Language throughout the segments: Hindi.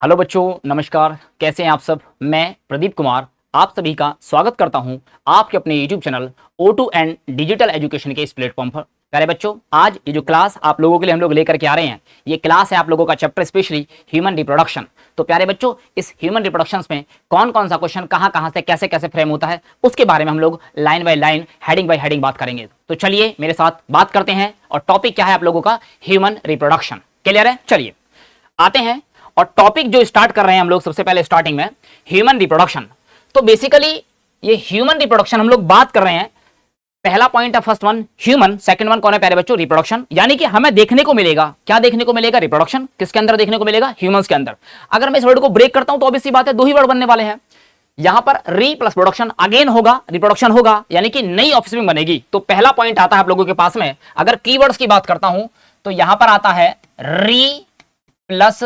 हेलो बच्चों, नमस्कार। कैसे हैं आप सब। मैं प्रदीप कुमार आप सभी का स्वागत करता हूं आपके अपने YouTube channel O2N digital education के इस प्लेटफॉर्म पर। प्यारे बच्चों, आज ये जो क्लास आप लोगों के लिए हम लोग लेकर के आ रहे हैं, ये क्लास है आप लोगों का चैप्टर स्पेशली ह्यूमन रिप्रोडक्शन। तो प्यारे बच्चों, इस ह्यूमन रिप्रोडक्शन में कौन कौन सा क्वेश्चन कहाँ से कैसे कैसे फ्रेम होता है, उसके बारे में हम लोग line by line, heading by heading बात करेंगे। तो चलिए मेरे साथ बात करते हैं। और टॉपिक क्या है आप लोगों का? Human reproduction. क्लियर है? चलिए आते हैं और टॉपिक जो स्टार्ट कर रहे हैं हम लोग सबसे पहले स्टार्टिंग में ह्यूमन रिप्रोडक्शन। तो बेसिकली ये ह्यूमन रिप्रोडक्शन हम लोग बात कर रहे हैं। पहला पॉइंट है first one human, second one कौन है प्यारे बच्चों? रिप्रोडक्शन। यानी कि हमें देखने को मिलेगा, क्या देखने को मिलेगा? रिप्रोडक्शन। किसके अंदर देखने को मिलेगा? ह्यूमंस के अंदर। अगर मैं इस वर्ड को ब्रेक करता हूं तो ऑब्वियस सी बात है दो ही वर्ड बनने वाले हैं। यहां पर री प्लस प्रोडक्शन अगेन होगा, रिप्रोडक्शन होगा, यानी कि नई ऑफस्प्रिंग बनेगी। तो पहला पॉइंट आता है आप लोगों के पास में, अगर कीवर्ड्स की बात करता हूं तो यहां पर आता है री प्लस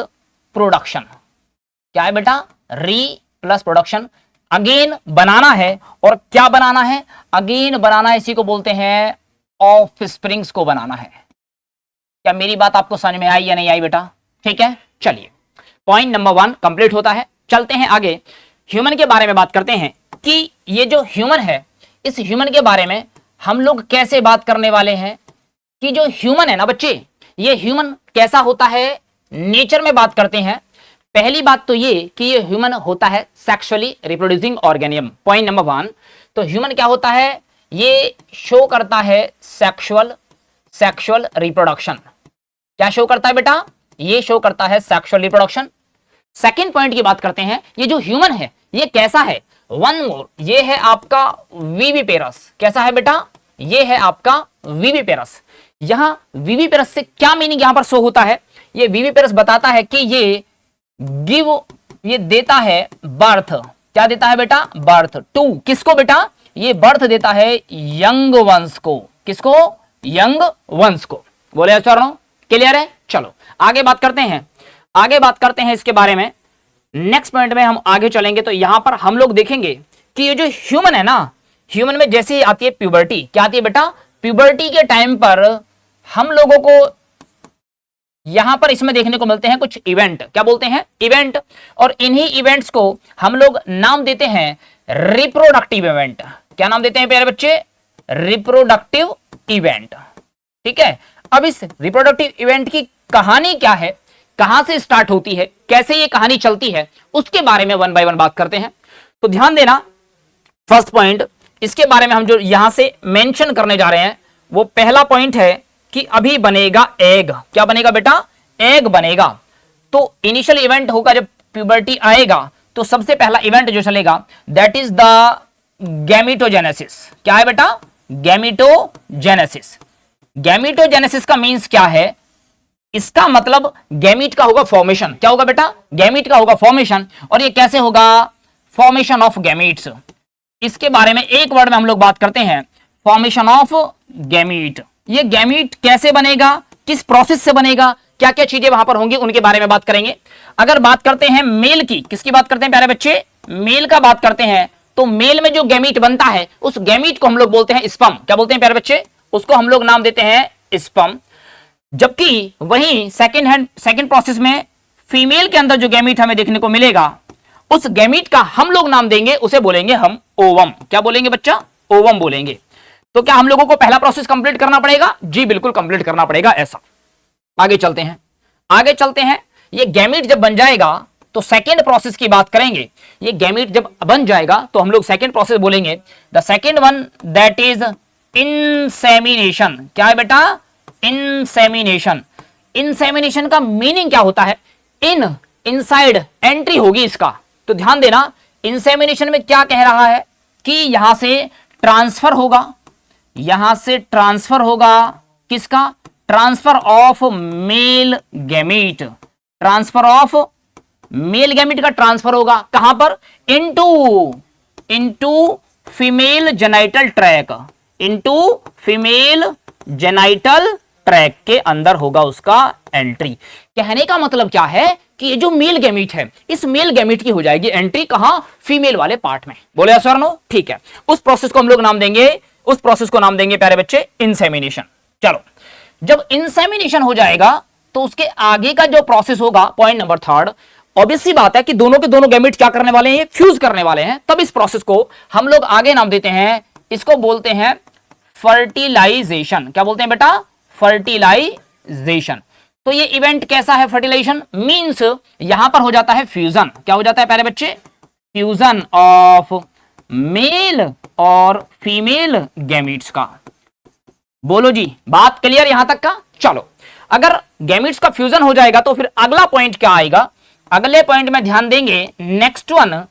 प्रोडक्शन। क्या है बेटा? री प्लस प्रोडक्शन। अगेन बनाना है, और क्या बनाना है? अगेन बनाना है, इसी को बोलते हैं ऑफस्प्रिंग्स को बनाना है। क्या मेरी बात आपको समझ में आई या नहीं आई बेटा? ठीक है, चलिए पॉइंट नंबर 1 कंप्लीट होता है। चलते हैं आगे, ह्यूमन के बारे में बात करते हैं कि ये जो ह्यूमन है, इस ह्यूमन के बारे में हम लोग कैसे बात करने वाले हैं कि जो ह्यूमन है ना बच्चे, ये ह्यूमन कैसा होता है, नेचर में बात करते हैं। पहली बात तो ये कि ये ह्यूमन होता है sexually reproducing organism. Point number 1, तो ह्यूमन क्या होता है? ये शो करता है सेक्सुअल रिप्रोडक्शन। क्या शो करता है बेटा? ये शो करता है सेक्सुअल रिप्रोडक्शन। सेकंड पॉइंट की बात करते हैं, ये जो ह्यूमन है ये कैसा है? वन मोर, ये है आपका विविपेरस। कैसा है बेटा? ये है आपका विविपेरस। यहां विविपेरस से क्या मीनिंग यहां पर शो होता है? ये विविपेरस बताता है कि ये देता है बर्थ। क्या देता है बेटा? बर्थ टू किसको बेटा? ये बर्थ देता है यंग वंश को। किसको? यंग वंश को। बोले सर नो? क्लियर है? चलो आगे बात करते हैं, इसके बारे में। नेक्स्ट पॉइंट में हम आगे चलेंगे तो यहां पर हम लोग देखेंगे कि ये जो ह्यूमन है ना, ह्यूमन में जैसे ही आती है प्यूबर्टी। क्या आती है बेटा? प्यूबर्टी के टाइम पर हम लोगों को यहां पर इसमें देखने को मिलते हैं कुछ इवेंट। क्या बोलते हैं? इवेंट। और इन्हीं इवेंट्स को हम लोग नाम देते हैं रिप्रोडक्टिव इवेंट। क्या नाम देते हैं प्यारे बच्चे? Reproductive event. ठीक है, अब इस रिप्रोडक्टिव इवेंट की कहानी क्या है, कहां से स्टार्ट होती है, कैसे ये कहानी चलती है, उसके बारे में वन बाय वन बात करते हैं। तो ध्यान देना, फर्स्ट पॉइंट इसके बारे में हम जो यहां से मेंशन करने जा रहे हैं वो पहला पॉइंट है कि अभी बनेगा एग। क्या बनेगा बेटा? एग बनेगा। तो इनिशियल इवेंट होगा जब प्यूबर्टी आएगा, तो सबसे पहला इवेंट जो चलेगा दैट इज द गैमीटोजेनेसिस। क्या है बेटा? गैमीटोजेनेसिस। गैमीटोजेनेसिस का मींस क्या है? इसका मतलब गैमीट का होगा फॉर्मेशन। क्या होगा बेटा? गैमीट का होगा फॉर्मेशन। और ये कैसे होगा? Formation of gametes. इसके बारे में एक वर्ड में हम लोग बात करते हैं, फॉर्मेशन ऑफ गैमीट। ये गैमीट कैसे बनेगा, किस प्रोसेस से बनेगा, क्या क्या चीजें वहां पर होंगी, उनके बारे में बात करेंगे। अगर बात करते हैं मेल की, किसकी बात करते हैं प्यारे बच्चे? मेल का बात करते हैं, तो मेल में जो गैमीट बनता है उस गैमीट को हम लोग बोलते हैं स्पर्म। क्या बोलते हैं प्यारे बच्चे? उसको हम लोग नाम देते हैं स्पर्म। जबकि वहीं सेकेंड प्रोसेस में फीमेल के अंदर जो गैमीट हमें देखने को मिलेगा, उस गैमीट का हम लोग नाम देंगे, उसे बोलेंगे हम ओवम। क्या बोलेंगे बच्चा? ओवम बोलेंगे। तो क्या हम लोगों को पहला प्रोसेस कंप्लीट करना पड़ेगा? जी बिल्कुल कंप्लीट करना पड़ेगा। ऐसा आगे चलते हैं। ये गैमीट जब बन जाएगा तो सेकेंड प्रोसेस की बात करेंगे। ये गैमीट जब बन जाएगा तो हम लोग सेकेंड प्रोसेस बोलेंगे। The second one that is insemination. क्या है बेटा? इंसेमिनेशन। इंसेमिनेशन का मीनिंग क्या होता है? इनसाइड एंट्री होगी इसका। तो ध्यान देना, इंसेमिनेशन में क्या कह रहा है कि यहां से ट्रांसफर होगा, किसका? Transfer of male gamete. Transfer of male gamete का ट्रांसफर होगा कहां पर? Into female genital tract. Into female genital tract के अंदर होगा उसका एंट्री। कहने का मतलब क्या है कि ये जो मेल गैमीट है, इस मेल गैमीट की हो जाएगी एंट्री कहां? फीमेल वाले पार्ट में। बोले सर नो? ठीक है, उस प्रोसेस को हम लोग नाम देंगे प्यारे बच्चे इंसेमिनेशन। चलो, जब इंसेमिनेशन हो जाएगा तो उसके आगे का जो प्रोसेस होगा, पॉइंट नंबर 3, ऑब्वियस सी बात है कि दोनों के दोनों गैमेट क्या करने वाले हैं, ये फ्यूज करने वाले हैं। तब इस प्रोसेस को हम लोग आगे नाम देते हैं, इसको बोलते हैं फर्टिलाइजेशन। क्या बोलते हैं बेटा, फर्टिलाइजेशन। तो ये इवेंट कैसा है, फर्टिलाइजेशन मींस यहां पर हो जाता है फ्यूजन। क्या हो जाता है प्यारे बच्चे, फ्यूजन ऑफ मेल और फीमेल गैमेट्स का। बोलो जी, बात क्लियर यहां तक का। चलो, अगर गैमेट्स का फ्यूजन हो जाएगा तो फिर अगला पॉइंट क्या आएगा, अगले पॉइंट में ध्यान देंगे, नेक्स्ट वन,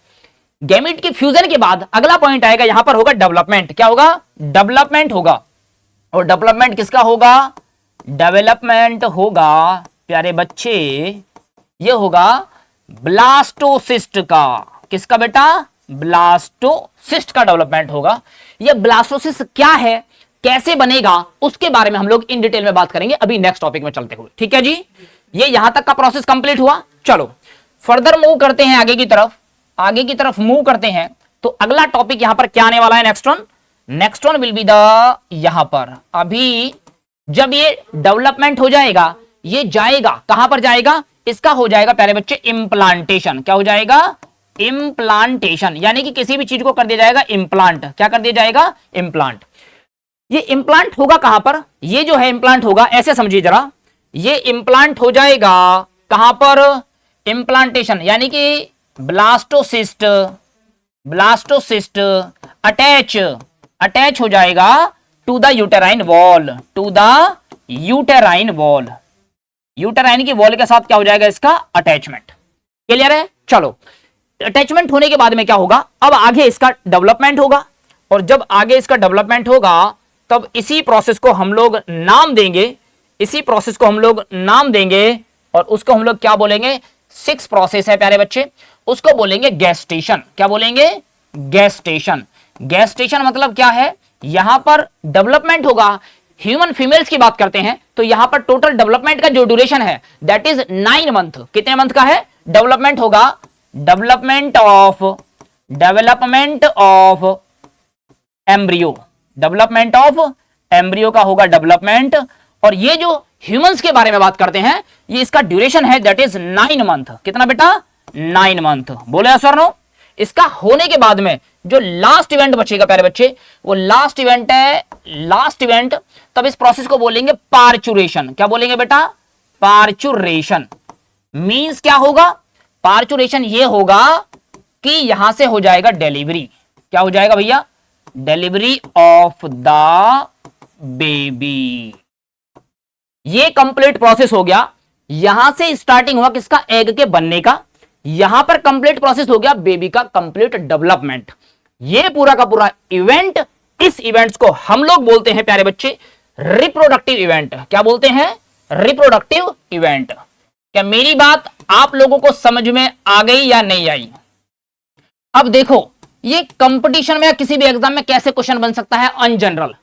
गैमेट के फ्यूजन के बाद अगला पॉइंट आएगा, यहां पर होगा डेवलपमेंट। क्या होगा, डेवलपमेंट होगा। और डेवलपमेंट किसका होगा, डेवलपमेंट होगा प्यारे बच्चे, ये होगा ब्लास्टोसिस्ट का। किसका बेटा, ब्लास्टोसिस्ट का डेवलपमेंट होगा। ये ब्लास्टोसिस्ट क्या है, कैसे बनेगा, उसके बारे में हम लोग इन डिटेल में बात करेंगे अभी नेक्स्ट टॉपिक में चलते हुए। ठीक है जी, ये यहां तक का प्रोसेस कंप्लीट हुआ। चलो फर्दर मूव करते हैं आगे की तरफ, आगे की तरफ मूव करते हैं। तो अगला टॉपिक यहां पर क्या आने वाला है, next one will be the, यहां पर अभी जब ये डेवलपमेंट हो जाएगा, ये जाएगा कहां पर जाएगा, इसका हो जाएगा प्यारे बच्चे इम्प्लांटेशन। क्या हो जाएगा, इम्प्लांटेशन, यानी कि किसी भी चीज को कर दिया जाएगा इम्प्लांट। क्या कर दिया जाएगा, इम्प्लांट। ये इम्प्लांट होगा कहां पर, ये जो है इम्प्लांट होगा, ऐसे समझिए जरा, ये इम्प्लांट हो जाएगा कहां पर, इम्प्लांटेशन, यानी कि ब्लास्टोसिस्ट, ब्लास्टोसिस्ट अटैच हो जाएगा to the uterine wall, to the uterine wall, uterine की वॉल के साथ क्या हो जाएगा, इसका अटैचमेंट। क्लियर है। चलो, अटैचमेंट होने के बाद में क्या होगा, अब आगे इसका डेवलपमेंट होगा, और जब आगे इसका डेवलपमेंट होगा तब इसी प्रोसेस को हम लोग नाम देंगे, इसी प्रोसेस को हम लोग नाम देंगे, और उसको हम लोग क्या बोलेंगे, 6 प्रोसेस है प्यारे बच्चे, उसको बोलेंगे गेस्टेशन। क्या बोलेंगे, गेस्टेशन। गेस्टेशन मतलब क्या है, यहां पर डेवलपमेंट होगा। ह्यूमन फीमेल्स की बात करते हैं तो यहां पर टोटल डेवलपमेंट का जो ड्यूरेशन है दैट इज 9 मंथ। कितने मंथ का है, डेवलपमेंट होगा, development of embryo, development of embryo का होगा डेवलपमेंट। और ये जो ह्यूमंस के बारे में बात करते हैं, ये इसका ड्यूरेशन है दैट इज 9 मंथ। कितना बेटा, 9 मंथ। बोले सर नो। इसका होने के बाद में जो लास्ट इवेंट बचेगा प्यारे बच्चे, वो लास्ट इवेंट है, लास्ट इवेंट, तब इस प्रोसेस को बोलेंगे पार्चुरेशन। क्या बोलेंगे बेटा, पार्चुरेशन। मींस क्या होगा, पार्चुरेशन ये होगा कि यहां से हो जाएगा डिलीवरी। क्या हो जाएगा भैया, डिलीवरी ऑफ द बेबी। ये कंप्लीट प्रोसेस हो गया, यहां से स्टार्टिंग हुआ किसका, एग के बनने का, यहां पर कंप्लीट प्रोसेस हो गया बेबी का कंप्लीट डेवलपमेंट। ये पूरा का पूरा इवेंट, इस इवेंट्स को हम लोग बोलते हैं प्यारे बच्चे रिप्रोडक्टिव इवेंट। क्या बोलते हैं, रिप्रोडक्टिव इवेंट। क्या मेरी बात आप लोगों को समझ में आ गई या नहीं आई। अब देखो, ये कंपटीशन में या किसी भी एग्जाम में कैसे क्वेश्चन बन सकता है, अन जनरल।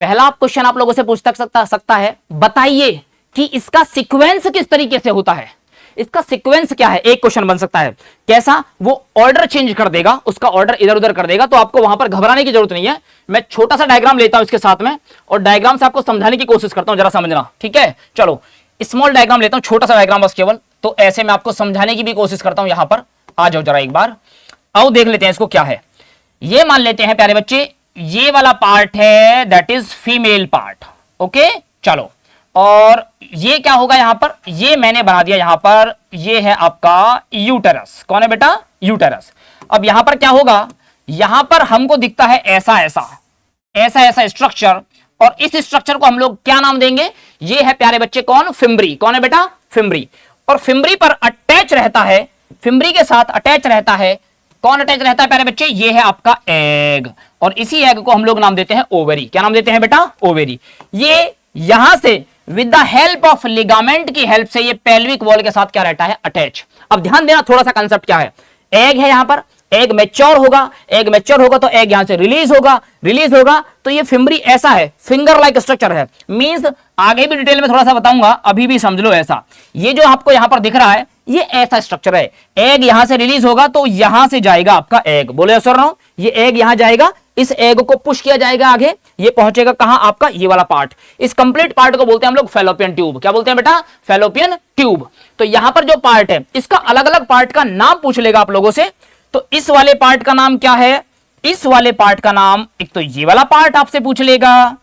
पहला क्वेश्चन आप लोगों से पूछ सकता है, बताइए कि इसका सीक्वेंस किस तरीके से होता है, इसका सीक्वेंस क्या है। एक क्वेश्चन बन सकता है, कैसा, वो ऑर्डर चेंज कर देगा, उसका ऑर्डर इधर उधर कर देगा, तो आपको वहां पर घबराने की जरूरत नहीं है। मैं छोटा सा डायग्राम लेता हूं इसके साथ में, और डायग्राम से आपको समझाने की कोशिश करता हूं, जरा समझना। ठीक है, चलो स्मॉल डायग्राम लेता हूं, छोटा सा डायग्राम बस केवल, तो ऐसे मैं आपको समझाने की भी कोशिश करता हूं। यहां पर आ जाओ जरा एक बार, आओ देख लेते हैं इसको क्या है। ये मान लेते हैं प्यारे बच्चे, ये वाला पार्ट है that is female part. Okay, चलो, और ये क्या होगा यहां पर, ये मैंने बना दिया यहां पर, ये है आपका यूटेरस। कौन है बेटा, यूटेरस। अब यहां पर क्या होगा, यहां पर हमको दिखता है ऐसा ऐसा ऐसा ऐसा स्ट्रक्चर, और इस स्ट्रक्चर को हम लोग क्या नाम देंगे, ये है प्यारे बच्चे कौन, फिम्बरी। कौन है बेटा, फिम्बरी। और फिम्बरी पर अटैच रहता है, फिम्बरी के साथ अटैच रहता है, कौन अटैच रहता है प्यारे बच्चे, ये है आपका एग, और इसी एग को हम लोग नाम देते हैं ओवरी। क्या नाम देते हैं बेटा, ओवरी। ये यहां से with the help of ligament की हेल्प से ये पेल्विक वॉल के साथ क्या रहता है, अटैच। अब ध्यान देना थोड़ा सा कंसेप्ट क्या है, एग है यहां पर, एग मैच्योर होगा, एग मैच्योर होगा तो एग यहां से रिलीज होगा, तो ये फिम्बरी ऐसा है, फिंगर लाइक स्ट्रक्चर है। मींस आगे भी डिटेल में थोड़ा सा बताऊंगा, अभी भी समझ लो ऐसा। ये जो आपको यहां पर दिख रहा है, ये ऐसा स्ट्रक्चर है। एग यहां से रिलीज होगा तो यहां से जाएगा आपका एग। बोले सर नो, ये एग यहां जाएगा, इस एग को पुश किया जाएगा आगे, ये पहुंचेगा कहां, आपका ये वाला पार्ट। इस कंप्लीट पार्ट को बोलते हैं हम लोग फैलोपियन ट्यूब। क्या बोलते हैं बेटा, फैलोपियन ट्यूब। तो यहां पर जो पार्ट है इसका अलग अलग पार्ट का नाम पूछ लेगा आप लोगों से। तो इस वाले पार्ट का नाम क्या है, इस वाले पार्ट का नाम, एक तो ये वाला पार्ट आपसे पूछ लेगा,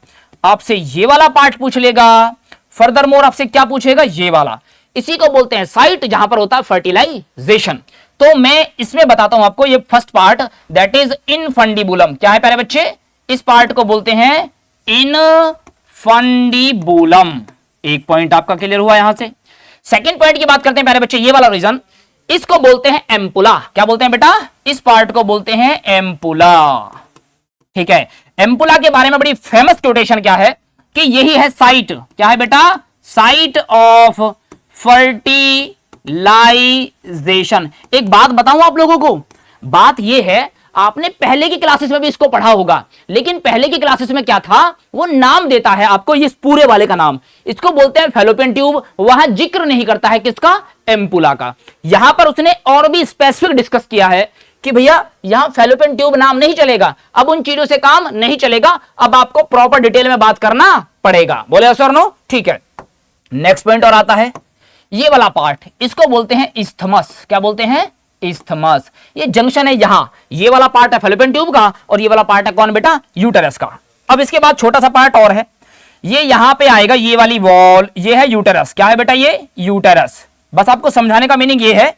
आपसे ये वाला पार्ट पूछ लेगा, फर्दर मोर आपसे क्या पूछेगा, ये वाला। इसी को बोलते हैं साइट जहां पर होता है फर्टिलाइजेशन। तो मैं इसमें बताता हूं आपको, ये first part that is infundibulum. क्या है प्यारे बच्चे, इस पार्ट को बोलते हैं इनफंडिबुलम। एक पॉइंट आपका क्लियर हुआ यहां से। सेकंड पॉइंट की बात करते हैं प्यारे बच्चे, ये वाला रीजन, इसको बोलते हैं एम्पुला। क्या बोलते हैं बेटा, इस पार्ट को बोलते हैं एम्पुला। ठीक है, एम्पुला के बारे में बड़ी फेमस कोटेशन क्या है कि यही है साइट, क्या है बेटा, साइट ऑफ फर्टिलाइजेशन। एक बात बताऊं आप लोगों को, बात यह है, आपने पहले की क्लासेस में भी इसको पढ़ा होगा, लेकिन पहले की क्लासेस में क्या था, वो नाम देता है आपको इस पूरे वाले का नाम, इसको बोलते हैं फैलोपियन ट्यूब, वहां जिक्र नहीं करता है किसका, एम्पुला का। यहां पर उसने और भी स्पेसिफिक डिस्कस किया है कि भैया यहां फैलोपियन ट्यूब नाम नहीं चलेगा, अब उन चीजों से काम नहीं चलेगा, अब आपको प्रॉपर डिटेल में बात करना पड़ेगा। बोले सर नो, ठीक है। नेक्स्ट पॉइंट और आता है, ये वाला पार्ट, इसको बोलते हैं इस्थमस। क्या बोलते हैं, इस्थमस। ये जंक्शन है, यहां ये वाला पार्ट है फैलोपियन ट्यूब का, और ये वाला पार्ट है कौन बेटा, यूटेरस का। अब इसके बाद छोटा सा पार्ट और है, ये यहां पे आएगा, ये वाली वॉल, ये है यूटेरस। क्या है बेटा, ये यूटेरस। बस आपको समझाने का मीनिंग ये है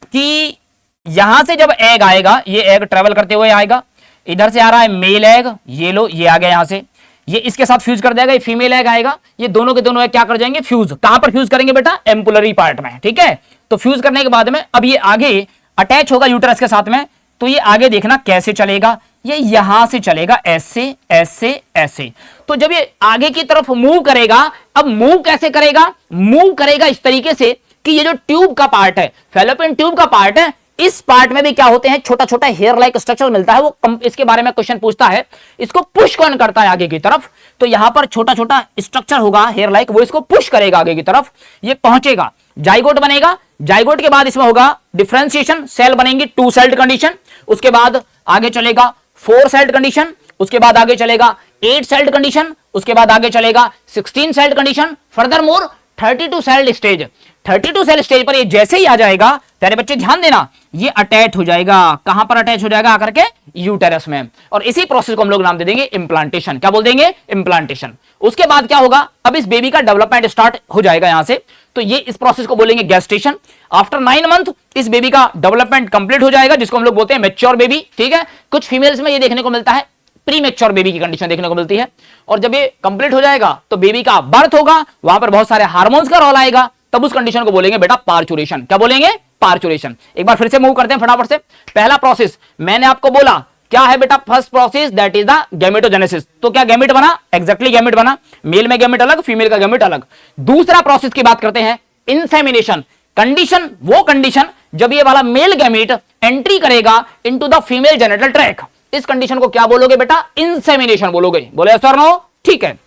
कि यहां से जब एग आएगा, ये एग ट्रेवल करते हुए आएगा, इधर से आ रहा है मेल एग, ये लो, ये आ गया यहां से, ये इसके साथ फ्यूज कर जाएगा, ये फीमेल एग आएगा, ये दोनों के दोनों एग क्या कर जाएंगे, फ्यूज। कहां पर फ्यूज करेंगे बेटा, एम्पुलरी पार्ट में। ठीक है, तो फ्यूज करने के बाद में अब ये आगे अटैच होगा यूटेरस के साथ में, तो ये आगे देखना कैसे चलेगा, ये यहां से चलेगा, ऐसे ऐसे ऐसे। तो जब ये आगे की तरफ मूव करेगा, अब मूव कैसे करेगा, मूव करेगा इस तरीके से कि ये जो ट्यूब का पार्ट है, फैलोपियन ट्यूब का पार्ट है, इस पार्ट में भी क्या होते हैं, छोटा छोटा हेयर लाइक स्ट्रक्चर मिलता है, वो इसके बारे में क्वेश्चन पूछता है, इसको पुश कौन करता है आगे की तरफ, तो यहां पर छोटा छोटा स्ट्रक्चर होगा हेयर लाइक, वो इसको पुश करेगा आगे की तरफ, ये पहुंचेगा, जाइगोट बनेगा, जाइगोट के बाद इसमें होगा डिफरेंशिएशन, सेल बनेंगे 2 सेल्ड कंडीशन, उसके बाद आगे चलेगा 4 सेल्ड कंडीशन, उसके बाद आगे चलेगा 8 सेल्ड कंडीशन, उसके बाद आगे चलेगा 16 celled condition, further more 32 celled stage. 32 cell stage पर ये जैसे ही आ जाएगा, तेरे बच्चे ध्यान देना, ये अटैच हो जाएगा, कहां पर अटैच हो जाएगा, आकर के यूटेरस में, और इसी प्रोसेस को हम लोग नाम दे देंगे इम्प्लांटेशन। क्या बोल देंगे, इम्प्लांटेशन। उसके बाद क्या होगा, अब इस बेबी का डेवलपमेंट स्टार्ट हो जाएगा यहां से, तो ये इस प्रोसेस को बोलेंगे गेस्टेशन। आफ्टर 9 मंथ इस बेबी का डेवलपमेंट कंप्लीट हो जाएगा, जिसको हम लोग बोलते हैं मैच्योर बेबी। ठीक है, कुछ फीमेल्स में ये देखने को मिलता है, प्री मैच्योर बेबी की कंडीशन देखने को मिलती है, और जब ये कंप्लीट हो जाएगा तो बेबी का बर्थ होगा, वहां पर बहुत सारे हार्मोन्स का रोल आएगा, तब उस कंडीशन को बोलेंगे बेटा पार्चुरेशन। क्या बोलेंगे, पार्चुरेशन। एक बार फिर से मूव करते हैं फटाफट से। पहला प्रोसेस मैंने आपको बोला क्या है बेटा, first process that is the gametogenesis. तो क्या गैमेट बना, एग्जैक्टली गैमेट बना, मेल में गैमेट अलग, फीमेल का गैमेट अलग। दूसरा प्रोसेस की बात करते हैं इंसेमिनेशन। कंडीशन, वो कंडीशन जब ये वाला मेल गैमेट एंट्री करेगा into the female genital track, इस कंडीशन को क्या बोलोगे बेटा, इंसेमिनेशन बोलोगे। बोले सर नो, ठीक है।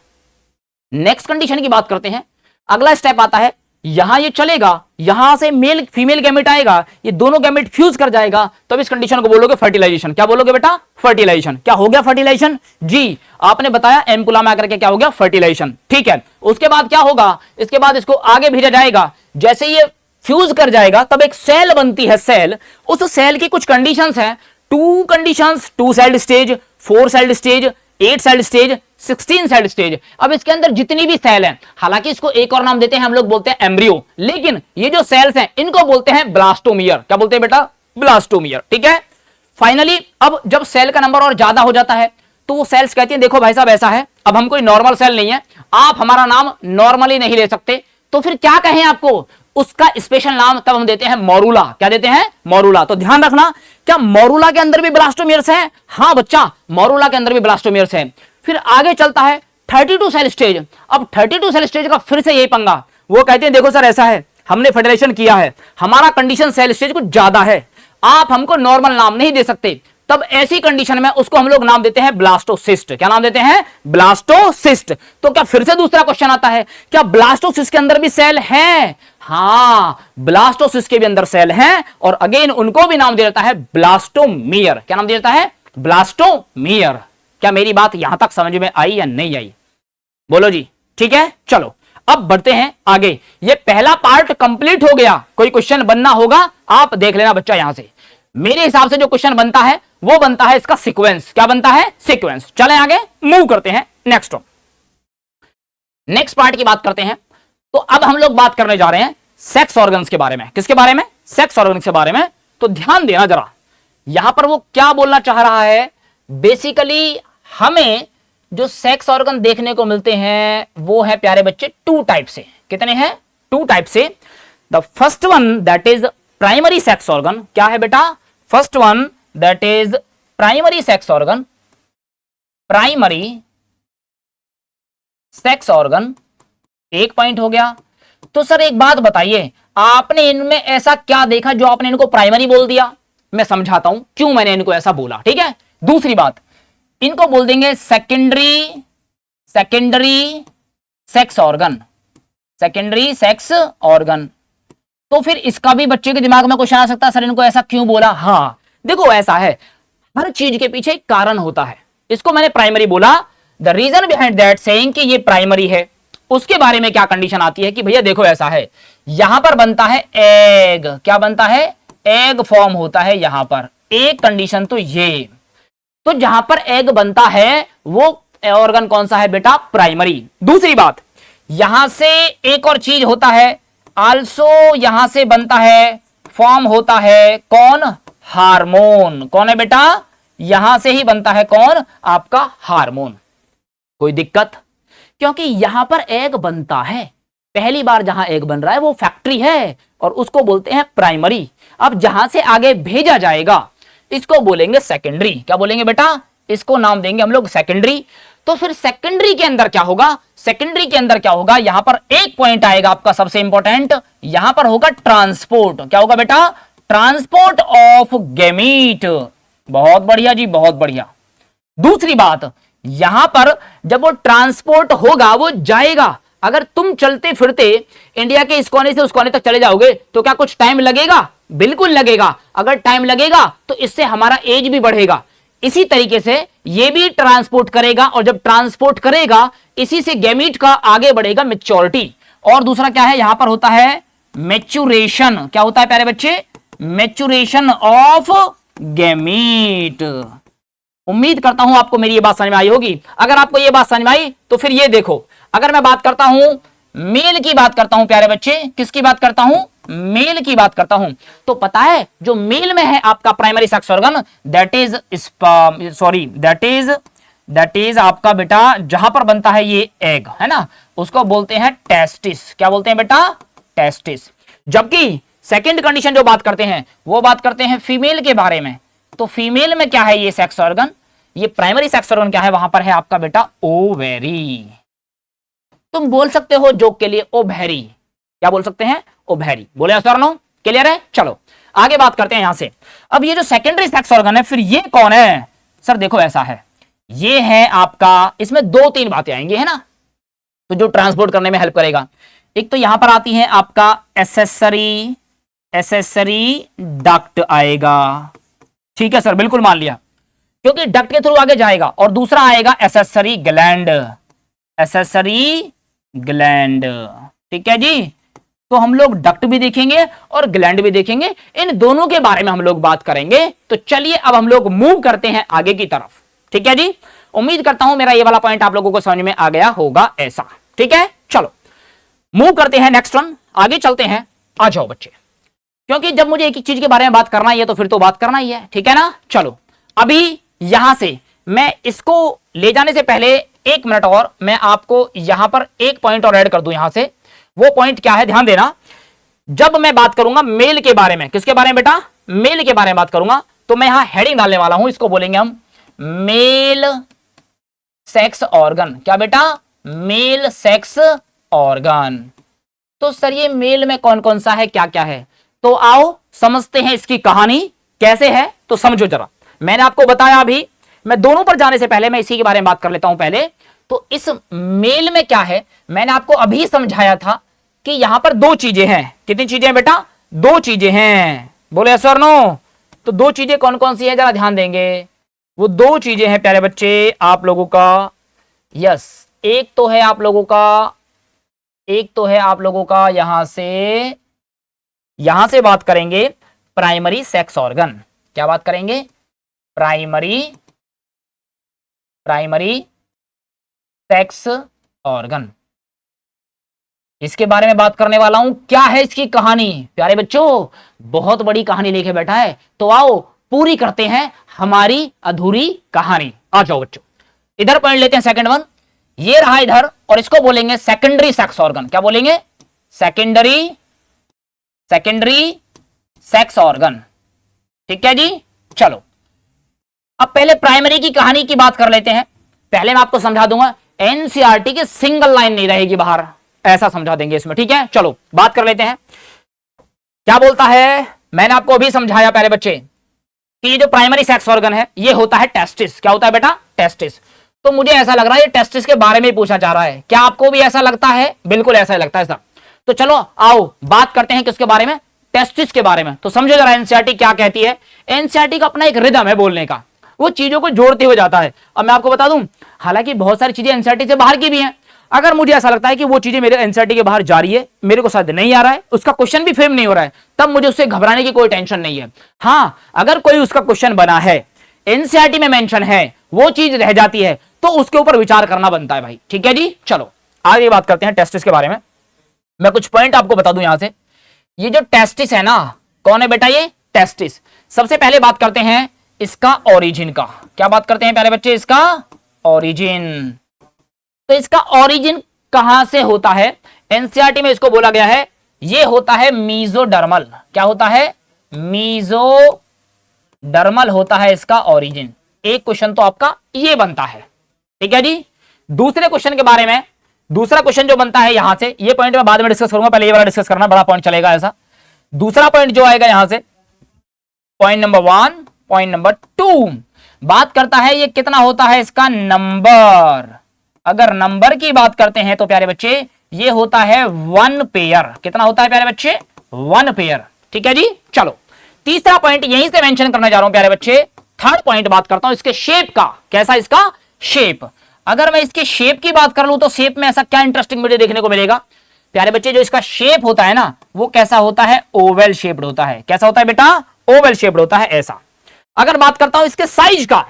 नेक्स्ट कंडीशन की बात करते हैं, अगला स्टेप आता है, यहां ये चलेगा, यहां से मेल फीमेल गैमेट आएगा, ये दोनों गैमेट फ्यूज कर जाएगा, तब इस कंडीशन को बोलोगे फर्टिलाइजेशन। क्या बोलोगे बेटा, फर्टिलाइजेशन। क्या हो गया फर्टिलाइजेशन, जी आपने बताया एम्पुला में आकर के क्या हो गया, फर्टिलाइजेशन। ठीक है, उसके बाद क्या होगा, इसके बाद इसको आगे भेजा जाएगा, जैसे ये फ्यूज कर जाएगा तब एक सेल बनती है, सेल, उस सेल की कुछ कंडीशंस हैं, 2 conditions, 2 sailed stage, 4 sailed stage, 8 sailed stage, 16 sailed stage. अब इसके अंदर जितनी भी सेल हैं, हालांकि इसको एक और नाम देते हैं हम लोग, बोलते हैं एम्ब्रियो, लेकिन ये जो सेल्स हैं इनको बोलते हैं ब्लास्टोमियर। क्या बोलते हैं बेटा, ब्लास्टोमियर। ठीक है, फाइनली अब जब सेल का नंबर और ज्यादा हो जाता है तो वो सेल्स कहती हैं देखो भाई साहब ऐसा है, अब हम कोई नॉर्मल सेल नहीं है, आप हमारा नाम नॉर्मली नहीं ले सकते, तो फिर क्या कहें आपको, उसका स्पेशल नाम तब हम देते हैं मोरूला। क्या देते हैं, मोरूला। तो ध्यान रखना, क्या मोरूला के अंदर भी ब्लास्टोमियर्स हैं, हाँ बच्चा, मोरूला के अंदर भी ब्लास्टोमियर्स हैं। फिर आगे चलता है 32 सेल स्टेज। अब 32 सेल स्टेज का फिर से यही पंगा, वो कहते हैं देखो सर ऐसा है, हमने फेडरेशन किया है, हमारा कंडीशन सेल स्टेज कुछ ज्यादा है, आप हमको नॉर्मल नाम नहीं दे सकते, तब ऐसी कंडीशन में उसको हम लोग नाम देते हैं ब्लास्टोसिस्ट। क्या नाम देते हैं, ब्लास्टोसिस्ट। तो क्या फिर से दूसरा क्वेश्चन आता है, क्या ब्लास्टोसिस्ट के अंदर भी सेल हैं, हाँ ब्लास्टोसिस्ट के भी अंदर सेल हैं, और अगेन उनको भी नाम दिया जाता है ब्लास्टोमियर। क्या नाम दिया जाता है, ब्लास्टोमियर। क्या मेरी बात यहां तक समझ में आई या नहीं आई? बोलो जी। ठीक है, चलो अब बढ़ते हैं आगे। ये पहला पार्ट कंप्लीट हो गया। कोई क्वेश्चन बनना होगा आप देख लेना बच्चा। यहां से मेरे हिसाब से जो क्वेश्चन बनता है वो बनता है इसका सीक्वेंस। क्या बनता है? सीक्वेंस। चलें आगे, मूव करते हैं नेक्स्ट पार्ट की बात करते हैं। तो अब हम लोग बात करने जा रहे हैं सेक्स ऑर्गन्स के बारे में। किसके बारे में? सेक्स ऑर्गन्स के बारे में। तो ध्यान देना जरा, यहां पर वो क्या बोलना चाह रहा है। बेसिकली हमें जो सेक्स ऑर्गन देखने को मिलते हैं वो है प्यारे बच्चे टू टाइप से। कितने हैं? टू टाइप से। The first one that is primary sex organ. क्या है बेटा? First one that is primary sex organ. Primary sex organ, एक पॉइंट हो गया। तो सर एक बात बताइए, आपने इनमें ऐसा क्या देखा जो आपने इनको प्राइमरी बोल दिया? मैं समझाता हूं क्यों मैंने इनको ऐसा बोला। ठीक है, दूसरी बात, इनको बोल देंगे secondary sex organ. Secondary sex organ. तो फिर इसका भी बच्चे के दिमाग में क्वेश्चन आ सकता है, सर इनको ऐसा क्यों बोला? हाँ देखो, ऐसा है, हर चीज के पीछे एक कारण होता है। इसको मैंने प्राइमरी बोला, the reason behind that saying कि ये प्राइमरी है। उसके बारे में क्या कंडीशन आती है कि भैया देखो ऐसा है, यहां पर बनता है एग। क्या बनता है? एग फॉर्म होता है यहां पर। एक कंडीशन तो ये, तो जहां पर एग बनता है वो ऑर्गन कौन सा है बेटा? प्राइमरी। दूसरी बात, यहां से एक और चीज होता है आल्सो, यहां से बनता है, फॉर्म होता है कौन? हार्मोन। कौन है बेटा? यहां से ही बनता है कौन? आपका हार्मोन। कोई दिक्कत? क्योंकि यहां पर एग बनता है, पहली बार जहां एग बन रहा है वो फैक्ट्री है और उसको बोलते हैं प्राइमरी। अब जहां से आगे भेजा जाएगा इसको बोलेंगे सेकेंडरी। क्या बोलेंगे बेटा? इसको नाम देंगे हम लोग सेकेंडरी। तो फिर सेकेंडरी के अंदर क्या होगा? सेकेंडरी के अंदर क्या होगा? यहां पर एक पॉइंट आएगा आपका सबसे इंपॉर्टेंट, यहां पर होगा ट्रांसपोर्ट। क्या होगा बेटा? Transport of gamete. बहुत बढ़िया जी, बहुत बढ़िया। दूसरी बात, यहां पर जब वो ट्रांसपोर्ट होगा वो जाएगा। अगर तुम चलते फिरते इंडिया के इस कोने से उस कोने तक चले जाओगे तो क्या कुछ टाइम लगेगा? बिल्कुल लगेगा। अगर टाइम लगेगा तो इससे हमारा एज भी बढ़ेगा। इसी तरीके से ये भी ट्रांसपोर्ट करेगा और जब ट्रांसपोर्ट करेगा इसी से गैमीट का आगे बढ़ेगा मैच्योरिटी। और दूसरा क्या है? यहां पर होता है मैच्योरेशन। क्या होता है प्यारे बच्चे? Maturation of gamete. उम्मीद करता हूं आपको मेरी ये बात समझ में आई होगी। अगर आपको ये बात समझ में आई तो फिर ये देखो, अगर मैं बात करता हूं, मेल की बात करता हूं प्यारे बच्चे, किसकी बात करता हूं? मेल की बात करता हूं। तो पता है जो मेल में है आपका primary sex organ, that is आपका बेटा जहां पर बनता है ये एग, है ना, उसको बोलते हैं टेस्टिस। क्या बोलते हैं बेटा? टेस्टिस। जबकि सेकंड कंडीशन जो बात करते हैं वो बात करते हैं फीमेल के बारे में। तो फीमेल में क्या है ये सेक्स ऑर्गन? ये प्राइमरी सेक्स ऑर्गन क्या है? वहां पर है आपका बेटा ओवेरी। तुम बोल सकते हो जोक के लिए ओवैरी। क्या बोल सकते हैं? ओवैरी। बोले सर नो? क्लियर है? चलो आगे बात करते हैं यहां से। अब ये जो सेकेंडरी सेक्स ऑर्गन है फिर ये कौन है? सर देखो ऐसा है, ये है आपका, इसमें दो तीन बातें आएंगी, है ना, तो जो ट्रांसपोर्ट करने में हेल्प करेगा। एक तो यहां पर आती है आपका एसेसरी डक्ट आएगा। ठीक है सर, बिल्कुल मान लिया, क्योंकि डक्ट के थ्रू आगे जाएगा। और दूसरा आएगा एसेसरी ग्लैंड। ठीक है जी, तो हम लोग डक्ट भी देखेंगे और ग्लैंड भी देखेंगे, इन दोनों के बारे में हम लोग बात करेंगे। तो चलिए अब हम लोग मूव करते हैं आगे की तरफ। ठीक है जी, उम्मीद करता हूं मेरा ये वाला पॉइंट आप लोगों को समझ में आ गया होगा ऐसा। ठीक है, चलो मूव करते हैं नेक्स्ट वन, आगे चलते हैं। आ जाओ बच्चे, क्योंकि जब मुझे एक एक चीज के बारे में बात करना ही है तो फिर तो बात करना ही है। ठीक है ना? चलो अभी यहां से मैं इसको ले जाने से पहले 1 मिनट और मैं आपको यहां पर एक पॉइंट और ऐड कर दूं यहां से। वो पॉइंट क्या है? ध्यान देना, जब मैं बात करूंगा मेल के बारे में, किसके बारे में बेटा? मेल के बारे में बात करूंगा, तो मैं यहां हेडिंग डालने वाला हूं, इसको बोलेंगे हम मेल सेक्स ऑर्गन। क्या बेटा? Male sex organ. तो सर ये मेल में कौन कौन सा है, क्या क्या है? तो आओ समझते हैं इसकी कहानी कैसे है। तो समझो जरा, मैंने आपको बताया, अभी मैं दोनों पर जाने से पहले मैं इसी के बारे में बात कर लेता हूं पहले। तो इस मेल में क्या है, मैंने आपको अभी समझाया था कि यहां पर दो चीजें हैं। कितनी चीजें हैं बेटा? दो चीजें हैं। बोले यस और नो? तो दो चीजें कौन कौन सी है, जरा ध्यान देंगे। वो दो चीजें हैं प्यारे बच्चे आप लोगों का। यस, एक तो है आप लोगों का यहां से बात करेंगे प्राइमरी सेक्स ऑर्गन। क्या बात करेंगे? प्राइमरी सेक्स ऑर्गन, इसके बारे में बात करने वाला हूं। क्या है इसकी कहानी प्यारे बच्चों? बहुत बड़ी कहानी लेके बैठा है, तो आओ पूरी करते हैं हमारी अधूरी कहानी। आ जाओ बच्चों, इधर पॉइंट लेते हैं सेकंड वन, ये रहा इधर, और इसको बोलेंगे सेकेंडरी सेक्स ऑर्गन। क्या बोलेंगे? Secondary sex organ. ठीक है जी, चलो अब पहले प्राइमरी की कहानी की बात कर लेते हैं। पहले मैं आपको समझा दूंगा, एनसीईआरटी की सिंगल लाइन नहीं रहेगी बाहर, ऐसा समझा देंगे इसमें। ठीक है, चलो बात कर लेते हैं। क्या बोलता है? मैंने आपको अभी समझाया प्यारे बच्चे कि ये जो प्राइमरी सेक्स ऑर्गन है ये होता है टेस्टिस। क्या होता है बेटा? टेस्टिस। तो मुझे ऐसा लग रहा है ये टेस्टिस के बारे में ही पूछा जा रहा है। क्या आपको भी ऐसा लगता है? बिल्कुल ऐसा ही लगता है सर। तो चलो आओ बात करते हैं किसके बारे में? टेस्टिस के बारे में। तो समझो जरा एनसीईआरटी क्या कहती है। एनसीईआरटी का अपना एक रिदम है बोलने का, वो चीजों को जोड़ते हुए जाता है। अब मैं आपको बता दूं, हालांकि बहुत सारी चीजें एनसीईआरटी से बाहर की भी हैं। अगर मुझे ऐसा लगता है कि वो चीजें मेरे एनसीईआरटी के बाहर जा रही है, मेरे को शायद नहीं आ रहा है, उसका क्वेश्चन भी फ्रेम नहीं हो रहा है, तब मुझे उससे घबराने की कोई टेंशन नहीं है। हां, अगर कोई उसका क्वेश्चन बना है, एनसीईआरटी में मेंशन है, वो चीज रह जाती है, तो उसके ऊपर विचार करना बनता है भाई। ठीक है जी, चलो आगे बात करते हैं टेस्टिस के बारे में। मैं कुछ पॉइंट आपको बता दूं यहां से। ये जो टेस्टिस है ना, कौन है बेटा ये? टेस्टिस। सबसे पहले बात करते हैं इसका ओरिजिन का। क्या बात करते हैं प्यारे बच्चे? इसका ओरिजिन। तो इसका ओरिजिन कहां से होता है? एनसीईआरटी में इसको बोला गया है ये होता है मीजोडर्मल। क्या होता है? मीजोडर्मल होता है इसका ओरिजिन। एक क्वेश्चन तो आपका ये बनता है। ठीक है जी, दूसरे क्वेश्चन के बारे में, दूसरा क्वेश्चन जो बनता है यहां से, ये पॉइंट मैं बाद में डिस्कस करूंगा, पहले ये वाला डिस्कस करना, बड़ा पॉइंट चलेगा ऐसा। दूसरा पॉइंट जो आएगा यहां से, पॉइंट नंबर 1, पॉइंट नंबर 2 बात करता है ये कितना होता है इसका नंबर। अगर नंबर की बात करते हैं तो प्यारे बच्चे ये होता है 1 पेयर। कितना होता है प्यारे बच्चे? 1 पेयर। ठीक है जी, चलो तीसरा पॉइंट यहीं से मेंशन करने जा रहा हूं प्यारे बच्चे। थर्ड पॉइंट बात करता हूं इसके शेप का। कैसा इसका शेप? अगर मैं इसके शेप की बात कर लूं तो शेप में ऐसा क्या इंटरेस्टिंग मुझे देखने को मिलेगा प्यारे बच्चे? जो इसका शेप होता है ना, वो कैसा होता है? ओवल शेप्ड होता है। कैसा होता है बेटा? ओवल शेप्ड होता है ऐसा। अगर बात करता हूं इसके साइज का,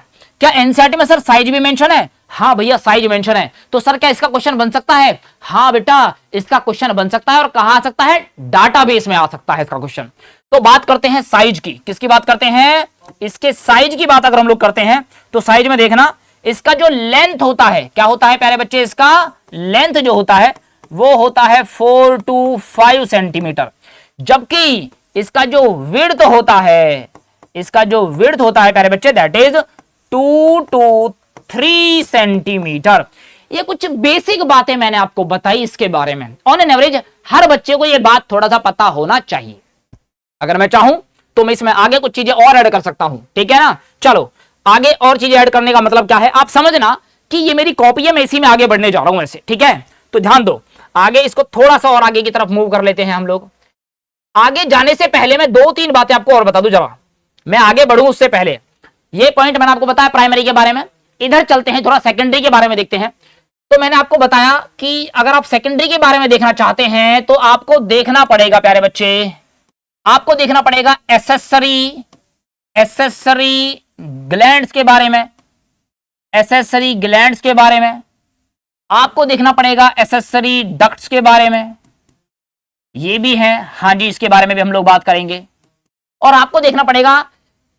क्या एनसीईआरटी में सर साइज भी मेंशन है? हाँ भैया साइज मेंशन है। तो सर क्या इसका क्वेश्चन बन सकता है? हाँ बेटा इसका क्वेश्चन बन सकता है। और कहां आ सकता है? डाटाबेस में आ सकता है इसका क्वेश्चन। तो बात करते हैं साइज की। किसकी बात करते हैं? इसके साइज की बात अगर हम लोग करते हैं तो साइज में देखना, इसका जो लेंथ होता है, क्या होता है प्यारे बच्चे? इसका लेंथ जो होता है वो होता है 4 to 5 सेंटीमीटर। जबकि इसका जो विड्थ होता है, प्यारे बच्चे दैट इज 2 to 3 सेंटीमीटर। ये कुछ बेसिक बातें मैंने आपको बताई इसके बारे में। ऑन एन एवरेज हर बच्चे को ये बात थोड़ा सा पता होना चाहिए। अगर मैं चाहूं तो मैं इसमें आगे कुछ चीजें और ऐड कर सकता हूं। ठीक है ना, चलो आगे और चीजें ऐड करने का मतलब क्या है आप समझना कि ये मेरी कॉपी है, मैं इसी में आगे बढ़ने जा रहा हूं ऐसे। ठीक है, तो ध्यान दो, आगे इसको थोड़ा सा और आगे की तरफ मूव कर लेते हैं हम लोग। आगे जाने से पहले मैं 2-3 बातें आपको और बता दूं जरा, मैं आगे बढ़ूं उससे पहले। ये पॉइंट मैंने आपको बताया प्राइमरी के बारे में। इधर चलते हैं, थोड़ा सेकेंडरी के बारे में देखते हैं। तो मैंने आपको बताया कि अगर आप सेकेंडरी के बारे में देखना चाहते हैं तो आपको देखना पड़ेगा प्यारे बच्चे, आपको देखना पड़ेगा एसेसरी ग्लैंड्स के बारे में, एसेसरी ग्लैंड्स के बारे में आपको देखना पड़ेगा, एसेसरी डक्ट्स के बारे में ये भी है। हाँ जी, इसके बारे में भी हम लोग बात करेंगे। और आपको देखना पड़ेगा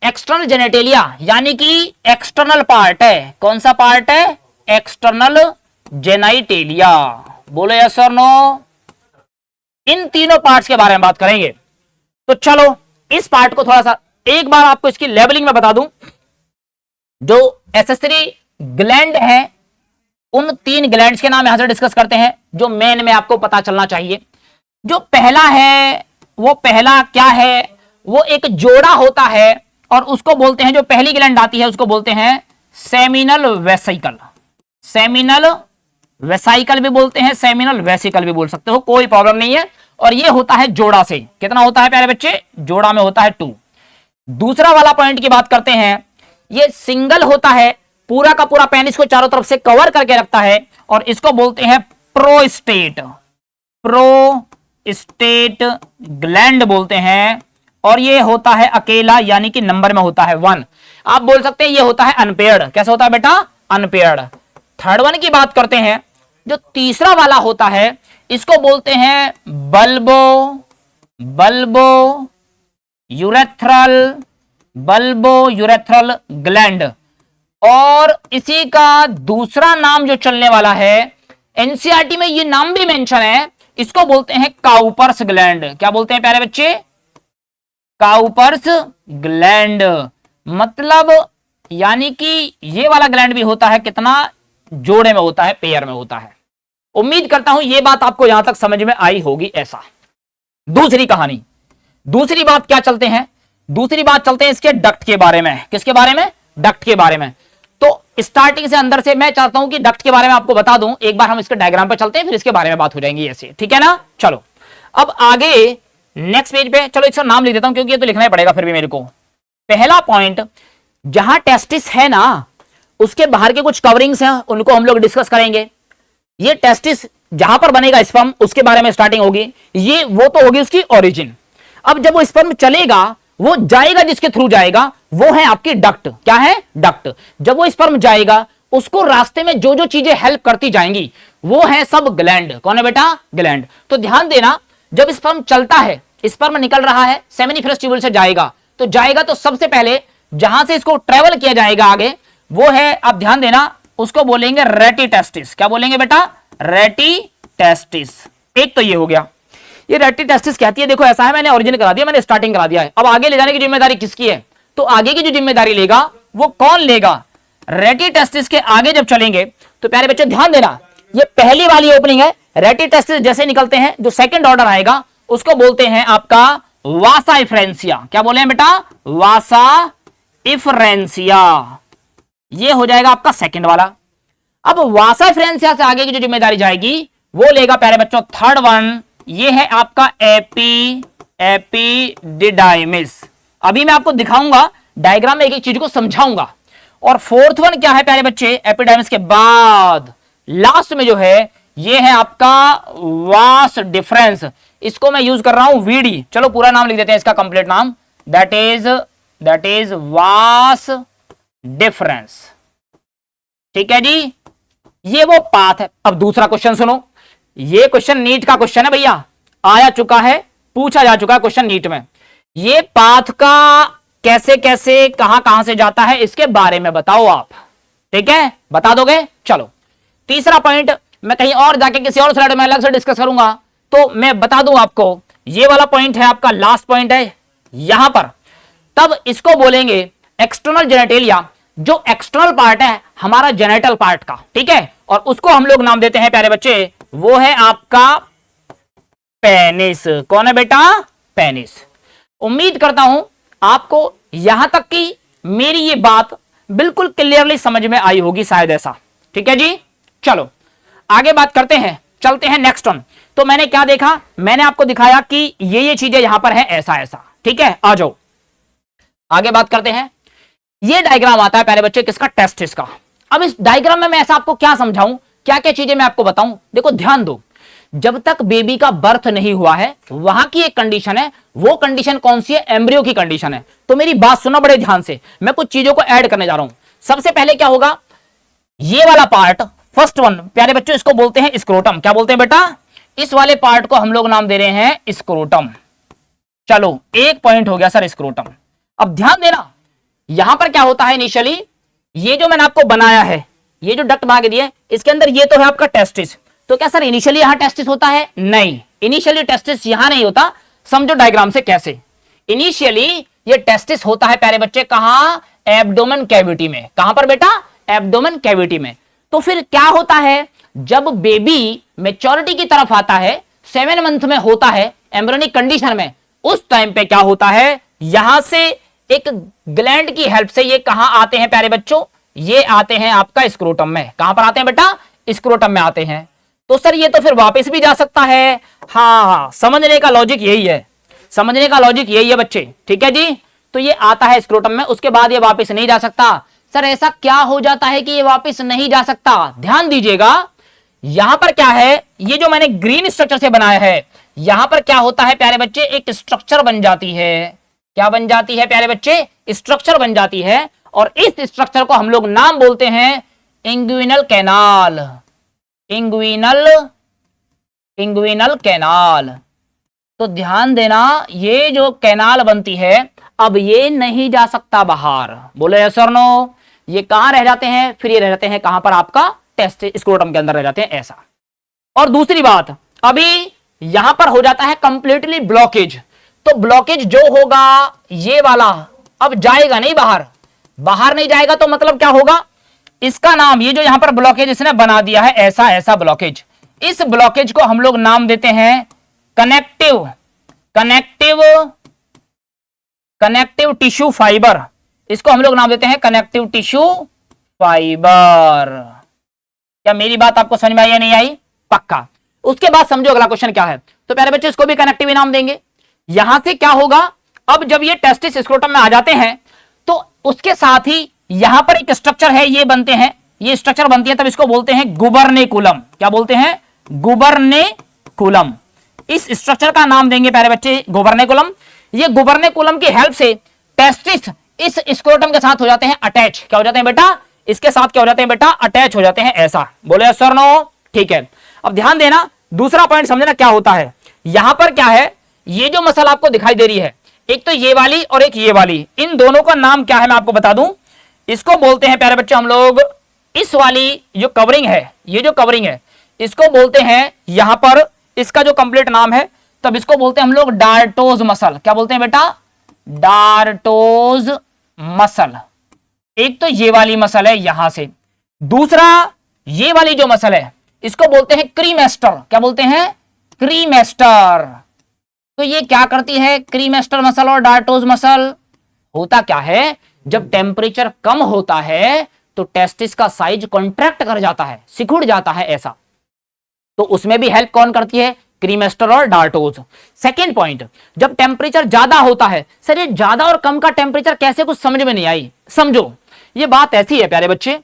एक्सटर्नल जेनेटेलिया, यानी कि एक्सटर्नल पार्ट है। कौन सा पार्ट है? External genitalia. बोलो यस और नो। इन तीनों पार्ट्स के बारे में बात करेंगे। तो चलो इस पार्ट को थोड़ा सा एक बार आपको इसकी लेबलिंग में बता दूं। जो एसेसरी ग्लैंड है, उन 3 ग्लैंड्स के नाम यहां से डिस्कस करते हैं जो मेन में आपको पता चलना चाहिए। जो पहला है वो पहला क्या है? वो एक जोड़ा होता है और उसको बोलते हैं, जो पहली ग्लैंड आती है उसको बोलते हैं सेमिनल वेसिकल। सेमिनल वेसाइकल भी बोलते हैं, सेमिनल वेसिकल भी बोल सकते हो, कोई प्रॉब्लम नहीं है। और ये होता है जोड़ा से। कितना होता है प्यारे बच्चे? जोड़ा में होता है 2। दूसरा वाला पॉइंट की बात करते हैं, ये सिंगल होता है, पूरा का पूरा पेनिस को चारों तरफ से कवर करके रखता है और इसको बोलते हैं प्रोस्टेट, प्रोस्टेट ग्लैंड बोलते हैं। और ये होता है अकेला, यानी कि नंबर में होता है 1। आप बोल सकते हैं ये होता है अनपेयर्ड। कैसे होता है बेटा? अनपेयर्ड। थर्ड वन की बात करते हैं, जो तीसरा वाला होता है इसको बोलते हैं बल्बो यूरेथ्रल ग्लैंड। और इसी का दूसरा नाम जो चलने वाला है, एनसीईआरटी में ये नाम भी मेंशन है, इसको बोलते हैं काउपर्स ग्लैंड। क्या बोलते हैं प्यारे बच्चे? Cowper's gland. मतलब यानी कि ये वाला ग्लैंड भी होता है कितना? जोड़े में होता है, पेयर में होता है। उम्मीद करता हूं ये बात आपको यहां तक समझ में आई होगी। ऐसा दूसरी कहानी, दूसरी बात क्या चलते हैं? दूसरी बात चलते हैं इसके डक्ट के बारे में। किसके बारे में? डक्ट के बारे में। तो स्टार्टिंग से अंदर से मैं चाहता हूं कि डक्ट के बारे में आपको बता दूं। एक बार हम इसके डायग्राम पे चलते हैं, फिर इसके बारे में बात हो जाएंगी ऐसे, ठीक है ना? चलो अब आगे नेक्स्ट पेज पे चलो, इसका नाम लिख देता हूं क्योंकि ये तो लिखना ही पड़ेगा फिर भी मेरे को। पहला पॉइंट, जहां टेस्टिस है ना उसके बाहर के कुछ कवरिंग्स हैं, उनको हम लोग डिस्कस करेंगे। ये टेस्टिस जहां पर बनेगा स्पर्म, उसके बारे में स्टार्टिंग होगी। ये वो तो होगी उसकी ओरिजिन। अब जब वो स्पर्म चलेगा, वो जाएगा जिसके थ्रू जाएगा, वो है आपकी डक्ट। क्या है? डक्ट। जब वो स्पर्म जाएगा, उसको रास्ते में जो जो चीजें हेल्प करती जाएंगी वो है सब ग्लैंड। कौन है बेटा? ग्लैंड। तो ध्यान देना, जब स्पर्म चलता है, स्पर्म निकल रहा है, सेमिनिफरस ट्यूबुल से जाएगा तो सबसे पहले जहां से इसको ट्रेवल किया जाएगा आगे, वो है, आप ध्यान देना, उसको बोलेंगे रेटिटेस्टिस। क्या बोलेंगे बेटा? रेटिटेस्टिस। एक तो ये हो गया। ये रेटिटेस्टिस कहती है, देखो ऐसा है, मैंने ओरिजिन करा दिया, मैंने स्टार्टिंग करा दिया है। अब आगे ले जाने की जिम्मेदारी किसकी है? तो आगे की जो जिम्मेदारी लेगा वो कौन लेगा? रेटिटेस्टिस के आगे जब चलेंगे तो प्यारे बच्चे ध्यान देना, ये पहली वाली ओपनिंग है। रेटिटेस्टिस जैसे निकलते हैं, जो सेकंड ऑर्डर आएगा उसको बोलते हैं आपका वासा इफ्रेंसिया। क्या बोले हैं बेटा? वासा इफ्रेंसिया। ये हो जाएगा आपका सेकंड वाला। अब वासा इफ्रेंसिया से आगे की जो जिम्मेदारी जाएगी वो लेगा प्यारे बच्चों थर्ड वन। ये है आपका एपिडिडाइमिस। अभी मैं आपको दिखाऊंगा डायग्राम में, एक एक चीज को समझाऊंगा। और फोर्थ वन क्या है प्यारे बच्चे? एपिडाइमिस के बाद लास्ट में जो है ये है आपका वास डिफरेंस। इसको मैं यूज कर रहा हूं वीडी। चलो पूरा नाम लिख देते हैं इसका, कंप्लीट नाम, दैट इज वास डिफरेंस। ठीक है जी, ये वो पाथ है। अब दूसरा क्वेश्चन सुनो, ये क्वेश्चन नीट का क्वेश्चन है भैया, आया चुका है, पूछा जा चुका है क्वेश्चन नीट में। ये पाथ का कैसे कैसे कहां से जाता है इसके बारे में बताओ आप। ठीक है, बता दोगे? चलो तीसरा पॉइंट मैं कहीं और जाके किसी और स्लाइड में अलग से डिस्कस करूंगा, तो मैं बता दूं आपको, ये वाला पॉइंट है आपका लास्ट पॉइंट है यहां पर। तब इसको बोलेंगे एक्सटर्नल जेनेटेलिया, जो एक्सटर्नल पार्ट है हमारा जेनेटल पार्ट का, ठीक है, और उसको हम लोग नाम देते हैं प्यारे बच्चे, वो है आपका पेनिस। कौन है बेटा? पेनिस। उम्मीद करता हूं आपको यहां तक की मेरी ये बात बिल्कुल क्लियरली समझ में आई होगी, शायद ऐसा। ठीक है जी, चलो आगे बात करते हैं, चलते हैं नेक्स्ट वन। तो मैंने क्या देखा? मैंने आपको दिखाया कि ये चीजें यहां पर है, ऐसा ऐसा। ठीक है, आ जाओ आगे बात करते हैं। ये डायग्राम आता है प्यारे बच्चे किसका? टेस्टिस का। अब इस डायग्राम में मैं ऐसा आपको क्या समझाऊं, क्या क्या चीजें मैं आपको बताऊं? देखो ध्यान दो, जब तक बेबी का बर्थ नहीं हुआ है वहां की एक कंडीशन है, वो कंडीशन कौन सी है? एम्ब्रियो की कंडीशन है। तो मेरी बात सुनो बड़े ध्यान से, मैं कुछ चीजों को ऐड करने जा रहा हूं। सबसे पहले क्या होगा? ये वाला पार्ट, फर्स्ट वन प्यारे बच्चों, इसको बोलते हैं स्क्रोटम। क्या बोलते हैं बेटा? इस वाले पार्ट को हम लोग नाम दे रहे हैं स्क्रोटम। चलो एक पॉइंट हो गया सर, स्क्रोटम। अब ध्यान देना, यहां पर क्या होता है इनिशियली, ये जो मैंने आपको बनाया है, ये जो डक्ट बना के दिए, इसके अंदर ये तो है आपका टेस्टिस। तो क्या सर इनिशियली यहां टेस्टिस होता है? नहीं, इनिशियली टेस्टिस यहां नहीं होता। समझो डायग्राम से कैसे। इनिशियली ये टेस्टिस होता है प्यारे बच्चे कहां? एब्डोमेन कैविटी में। कहां पर बेटा? एब्डोमेन कैविटी में। तो फिर क्या होता है, जब बेबी मेच्योरिटी की तरफ आता है, 7 मंथ में होता है एम्ब्रियोनिक कंडीशन में, उस टाइम पे क्या होता है, यहां से एक ग्लैंड की हेल्प से ये कहां आते हैं प्यारे बच्चों? ये आते हैं आपका स्क्रोटम में। कहां पर आते हैं बेटा? स्क्रोटम में आते हैं। तो सर ये तो फिर वापस भी जा सकता है। हाँ, समझने का लॉजिक यही है, समझने का लॉजिक यही है बच्चे। ठीक है जी, तो तो ये आता है स्क्रोटम में, उसके बाद ये वापस नहीं जा सकता। सर ऐसा क्या हो जाता है कि ये वापस नहीं जा सकता? ध्यान दीजिएगा, यहां पर क्या है, ये जो मैंने ग्रीन स्ट्रक्चर से बनाया है, यहां पर क्या होता है प्यारे बच्चे, एक स्ट्रक्चर बन जाती है। क्या बन जाती है प्यारे बच्चे? स्ट्रक्चर बन जाती है, और इस स्ट्रक्चर को हम लोग नाम बोलते हैं इंग्विनल कैनाल। Inguinal canal. तो ध्यान देना, ये जो कैनाल बनती है, अब ये नहीं जा सकता बाहर। बोले यस और नो? ये कहां रह जाते हैं फिर? ये रह जाते हैं कहां पर? आपका टेस्ट स्क्रोटम के अंदर रह जाते हैं, ऐसा। और दूसरी बात, अभी यहां पर हो जाता है कंप्लीटली ब्लॉकेज। तो ब्लॉकेज जो होगा ये वाला, अब जाएगा नहीं बाहर। बाहर नहीं जाएगा तो मतलब क्या होगा? इसका नाम, ये जो यहां पर ब्लॉकेज इसने बना दिया है, ऐसा ऐसा ब्लॉकेज, इस ब्लॉकेज को हम लोग नाम देते हैं कनेक्टिव टिश्यू फाइबर। इसको हम लोग नाम देते हैं कनेक्टिव टिश्यू फाइबर। क्या मेरी बात आपको समझ में आई या नहीं आई? पक्का। उसके बाद समझो अगला क्वेश्चन क्या है। तो प्यारे बच्चे इसको भी कनेक्टिव नाम देंगे। यहां से क्या होगा, अब जब ये टेस्टिस स्क्रोटम में आ जाते हैं तो उसके साथ ही यहां पर एक स्ट्रक्चर है, ये बनते हैं, ये स्ट्रक्चर बनती है, तब इसको बोलते हैं गुबर्नेकुलम। क्या बोलते हैं? गुबर्नेकुलम। इस स्ट्रक्चर का नाम देंगे प्यारे बच्चे गुबर्नेकुलम। ये गुबर्नेकुलम की हेल्प से टेस्टिस इस स्क्रोटम के साथ हो जाते हैं अटैच। क्या हो जाते हैं बेटा? इसके साथ क्या हो जाते हैं बेटा? अटैच हो जाते हैं, ऐसा। बोले सर नो? ठीक है। अब ध्यान देना, दूसरा पॉइंट समझना क्या होता है। यहां पर क्या है, ये जो मसल आपको दिखाई दे रही है, एक तो ये वाली और एक ये वाली, इन दोनों का नाम क्या है मैं आपको बता दूं। इसको बोलते हैं प्यारे बच्चे हम लोग, इस वाली जो कवरिंग है, ये जो कवरिंग है, इसको बोलते हैं यहां पर, इसका जो कंप्लीट नाम है, तब इसको बोलते हैं हम लोग डार्टोज मसल। क्या बोलते हैं बेटा? डार्टोज मसल। एक तो ये वाली मसल है यहां से, दूसरा ये वाली जो मसल है इसको बोलते हैं क्रीमेस्टर। क्या बोलते हैं? क्रीमेस्टर। तो ये क्या करती है, क्रीमेस्टर मसल और डार्टोज मसल? होता क्या है, जब टेम्परेचर कम होता है तो टेस्टिस का साइज कॉन्ट्रैक्ट कर जाता है, सिकुड़ जाता है, ऐसा। तो उसमें भी हेल्प कौन करती है? क्रीमेस्टर और डार्टोज। सेकेंड पॉइंट, जब टेम्परेचर ज्यादा होता है, सर ये ज्यादा और कम का टेम्परेचर कैसे, कुछ समझ में नहीं आई। समझो, ये बात ऐसी है प्यारे बच्चे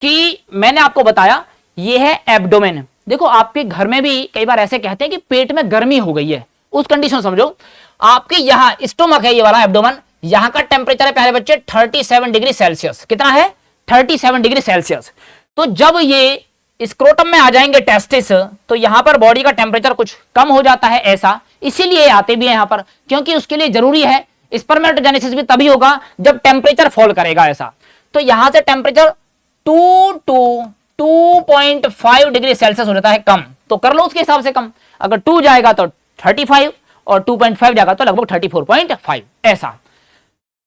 कि मैंने आपको बताया ये है एब्डोमेन। देखो आपके घर में भी कई बार ऐसे कहते हैं कि पेट में गर्मी हो गई है, उस कंडीशन समझो। आपके यहाँ स्टोमक है, ये वाला एब्डोमेन, यहां का टेम्परेचर है प्यारे बच्चे 37 डिग्री सेल्सियस। कितना है? 37 डिग्री सेल्सियस। तो जब ये स्क्रोटम में आ जाएंगे टेस्टिस, तो यहां पर बॉडी का टेम्परेचर कुछ कम हो जाता है, ऐसा। इसीलिए आते भी हैं यहां पर, क्योंकि उसके लिए जरूरी है, स्पर्मेटोजेनेसिस भी तभी होगा जब टेम्परेचर फॉल करेगा, ऐसा। तो यहां से टेम्परेचर 2.5 डिग्री सेल्सियस हो जाता है कम, तो कर लो उसके हिसाब से कम। अगर 2 जाएगा तो 35 और 2.5 जाएगा तो लगभग 34.5, ऐसा।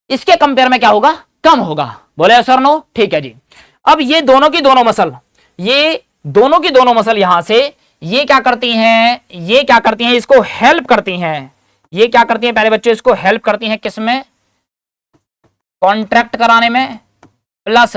इसके कंपेयर में क्या होगा? कम होगा। बोले सर नो? ठीक है जी। अब ये दोनों की दोनों मसल, ये दोनों की दोनों मसल यहां से ये क्या करती हैं, ये क्या करती हैं, इसको हेल्प करती हैं। ये क्या करती हैं प्यारे बच्चे? इसको हेल्प करती हैं किसमें? कॉन्ट्रैक्ट कराने में प्लस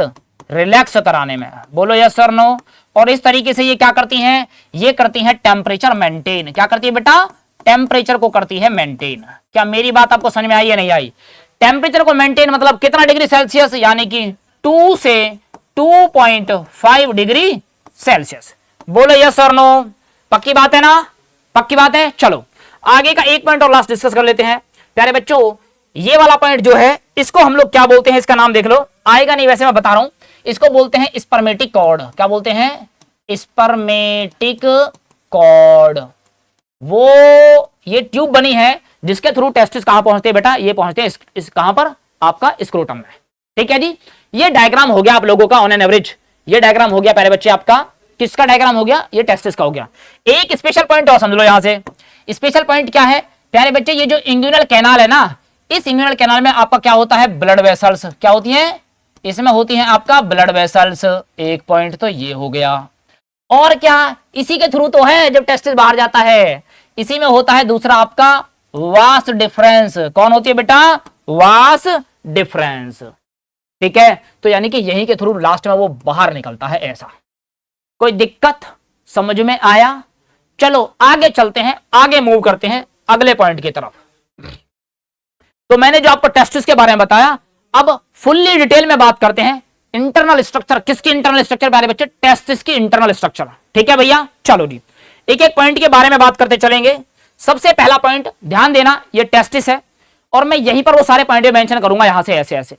रिलैक्स कराने में। बोलो यस सर नो? और इस तरीके से ये क्या करती हैं? ये करती हैं टेम्परेचर मेंटेन। क्या करती है बेटा? टेम्परेचर को करती है मेंटेन। क्या मेरी बात आपको समझ में आई या नहीं आई? टेम्परेचर को मेंटेन मतलब कितना डिग्री सेल्सियस, यानी कि 2 से 2.5 डिग्री सेल्सियस। बोलो यस और नो? पक्की बात है ना? पक्की बात है। चलो आगे का एक पॉइंट और लास्ट डिस्कस कर लेते हैं प्यारे बच्चों। ये वाला पॉइंट जो है इसको हम लोग क्या बोलते हैं, इसका नाम देख लो, आएगा नहीं वैसे मैं बता रहा हूं। इसको बोलते हैं स्पर्मेटिक कॉर्ड। क्या बोलते हैं? Spermatic cord. वो ये ट्यूब बनी है जिसके थ्रू टेस्टिस कहां पहुंचते हैं बेटा? ये पहुंचते हैं इस कहां पर? आपका स्क्रोटम में। ठीक है जी। ये डायग्राम हो गया आप लोगों का ऑन एन एवरेज। ये डायग्राम हो गया प्यारे बच्चे आपका, किसका डायग्राम हो गया? ये टेस्टिस का हो गया। एक स्पेशल पॉइंट और समझ लो यहां से। स्पेशल पॉइंट क्या है प्यारे बच्चे? ये जो इंग्विनल कैनाल है ना, इस इंग्विनल कैनाल में आपका क्या होता है? Blood vessels. क्या होती है? इसमें होती है आपका ब्लड वेसल्स। एक पॉइंट तो ये हो गया। और क्या? इसी के थ्रू तो है जब टेस्टिस बाहर जाता है, इसी में होता है दूसरा आपका वास डिफरेंस। कौन होती है बेटा? Vas deferens. ठीक है, तो यानी कि यहीं के थ्रू लास्ट में वो बाहर निकलता है, ऐसा। कोई दिक्कत समझ में आया? चलो आगे चलते हैं, आगे मूव करते हैं अगले पॉइंट की तरफ। तो मैंने जो आपको टेस्टिस के बारे में बताया, अब फुल्ली डिटेल में बात करते हैं इंटरनल स्ट्रक्चर। किसकी इंटरनल स्ट्रक्चर बारे बच्चे? टेस्टिस की इंटरनल स्ट्रक्चर। ठीक है भैया, चलो जी एक एक पॉइंट के बारे में बात करते चलेंगे। सबसे पहला पॉइंट ध्यान देना, ये टेस्टिस है और मैं यहीं पर वो सारे पॉइंट मेंशन करूंगा यहां से ऐसे ऐसे।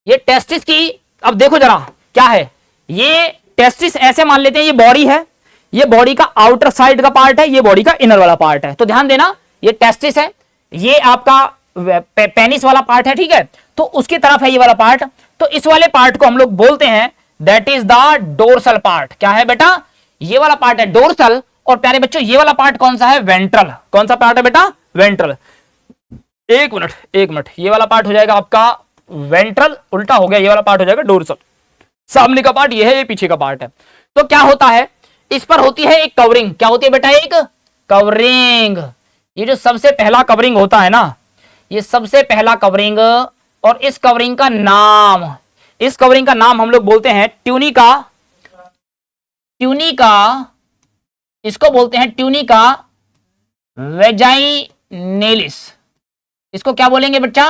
ये टेस्टिस की, अब देखो जरा क्या है, ये टेस्टिस ऐसे मान लेते हैं ये बॉडी है, ये बॉडी का आउटर साइड का पार्ट है, ये बॉडी का इनर वाला पार्ट है। तो ध्यान देना ये टेस्टिस है, ये आपका पेनिस वाला पार्ट है, ठीक है, तो उसकी तरफ है ये वाला पार्ट। तो इस वाले पार्ट को हम लोग बोलते हैं that is the dorsal part. क्या है बेटा? ये वाला पार्ट है डोर्सल। और प्यारे बच्चों ये वाला पार्ट कौन सा है? वेंट्रल। कौन सा पार्ट है बेटा? वेंट्रल। एक मिनट, ये वाला पार्ट हो जाएगा आपका वेंट्रल, उल्टा हो गया, ये वाला पार्ट हो जाएगा डोर्सल। सामने का पार्ट ये है, ये पीछे का पार्ट है। तो क्या होता है, इस पर होती है एक कवरिंग। क्या होती है बेटा? एक कवरिंग। ये जो सबसे पहला कवरिंग होता है ना, ये सबसे पहला कवरिंग, और इस कवरिंग का नाम हम लोग बोलते हैं ट्यूनिका। इसको बोलते हैं ट्यूनिका वेजाइनेलिस। इसको क्या बोलेंगे बच्चा?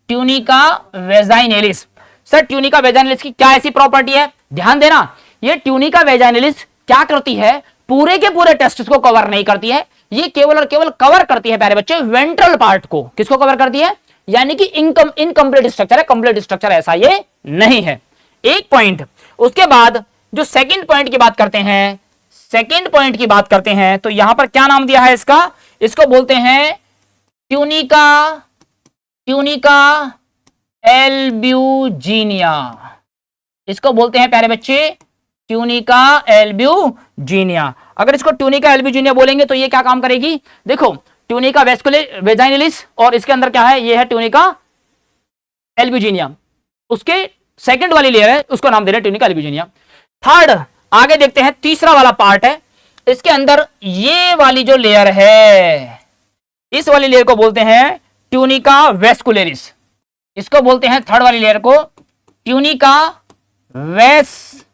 Tunica vaginalis. Sir tunica vaginalis की क्या ऐसी प्रॉपर्टी है? ध्यान देना, ये ट्यूनिका वेजाइनेलिस क्या करती है? पूरे के पूरे टेस्टिस को कवर नहीं करती है, ये केवल और केवल कवर करती है प्यारे बच्चे वेंट्रल पार्ट को। किसको कवर करती है? यानी कि इनकम्प्लीट स्ट्रक्चर है, कंप्लीट स्ट्रक्चर ऐसा ये नहीं है। एक पॉइंट। उसके बाद जो सेकंड पॉइंट की बात करते हैं, तो यहां पर क्या नाम दिया है इसका? इसको बोलते हैं ट्यूनिका एल्ब्यूजिनिया। इसको बोलते हैं प्यारे बच्चे ट्यूनिका एल्ब्यूजिनिया। अगर इसको ट्यूनिका एल्ब्यूजिनिया बोलेंगे तो ये क्या काम करेगी? देखो ट्यूनिका वेजाइनेलिस और इसके अंदर क्या है? ये है ट्यूनिका एल्ब्यूजिनिया। उसके सेकंड वाली लेयर है, उसको नाम दे रहे हैं ट्यूनिका एल्ब्यूजिनिया। थर्ड, आगे देखते हैं, तीसरा वाला पार्ट है, इसके अंदर ये वाली जो लेयर है, इस वाली लेयर को बोलते हैं ट्यूनिका वेस्कुलरिस। इसको बोलते हैं थर्ड वाली लेयर को ट्यूनिका वेस्कुलरिस।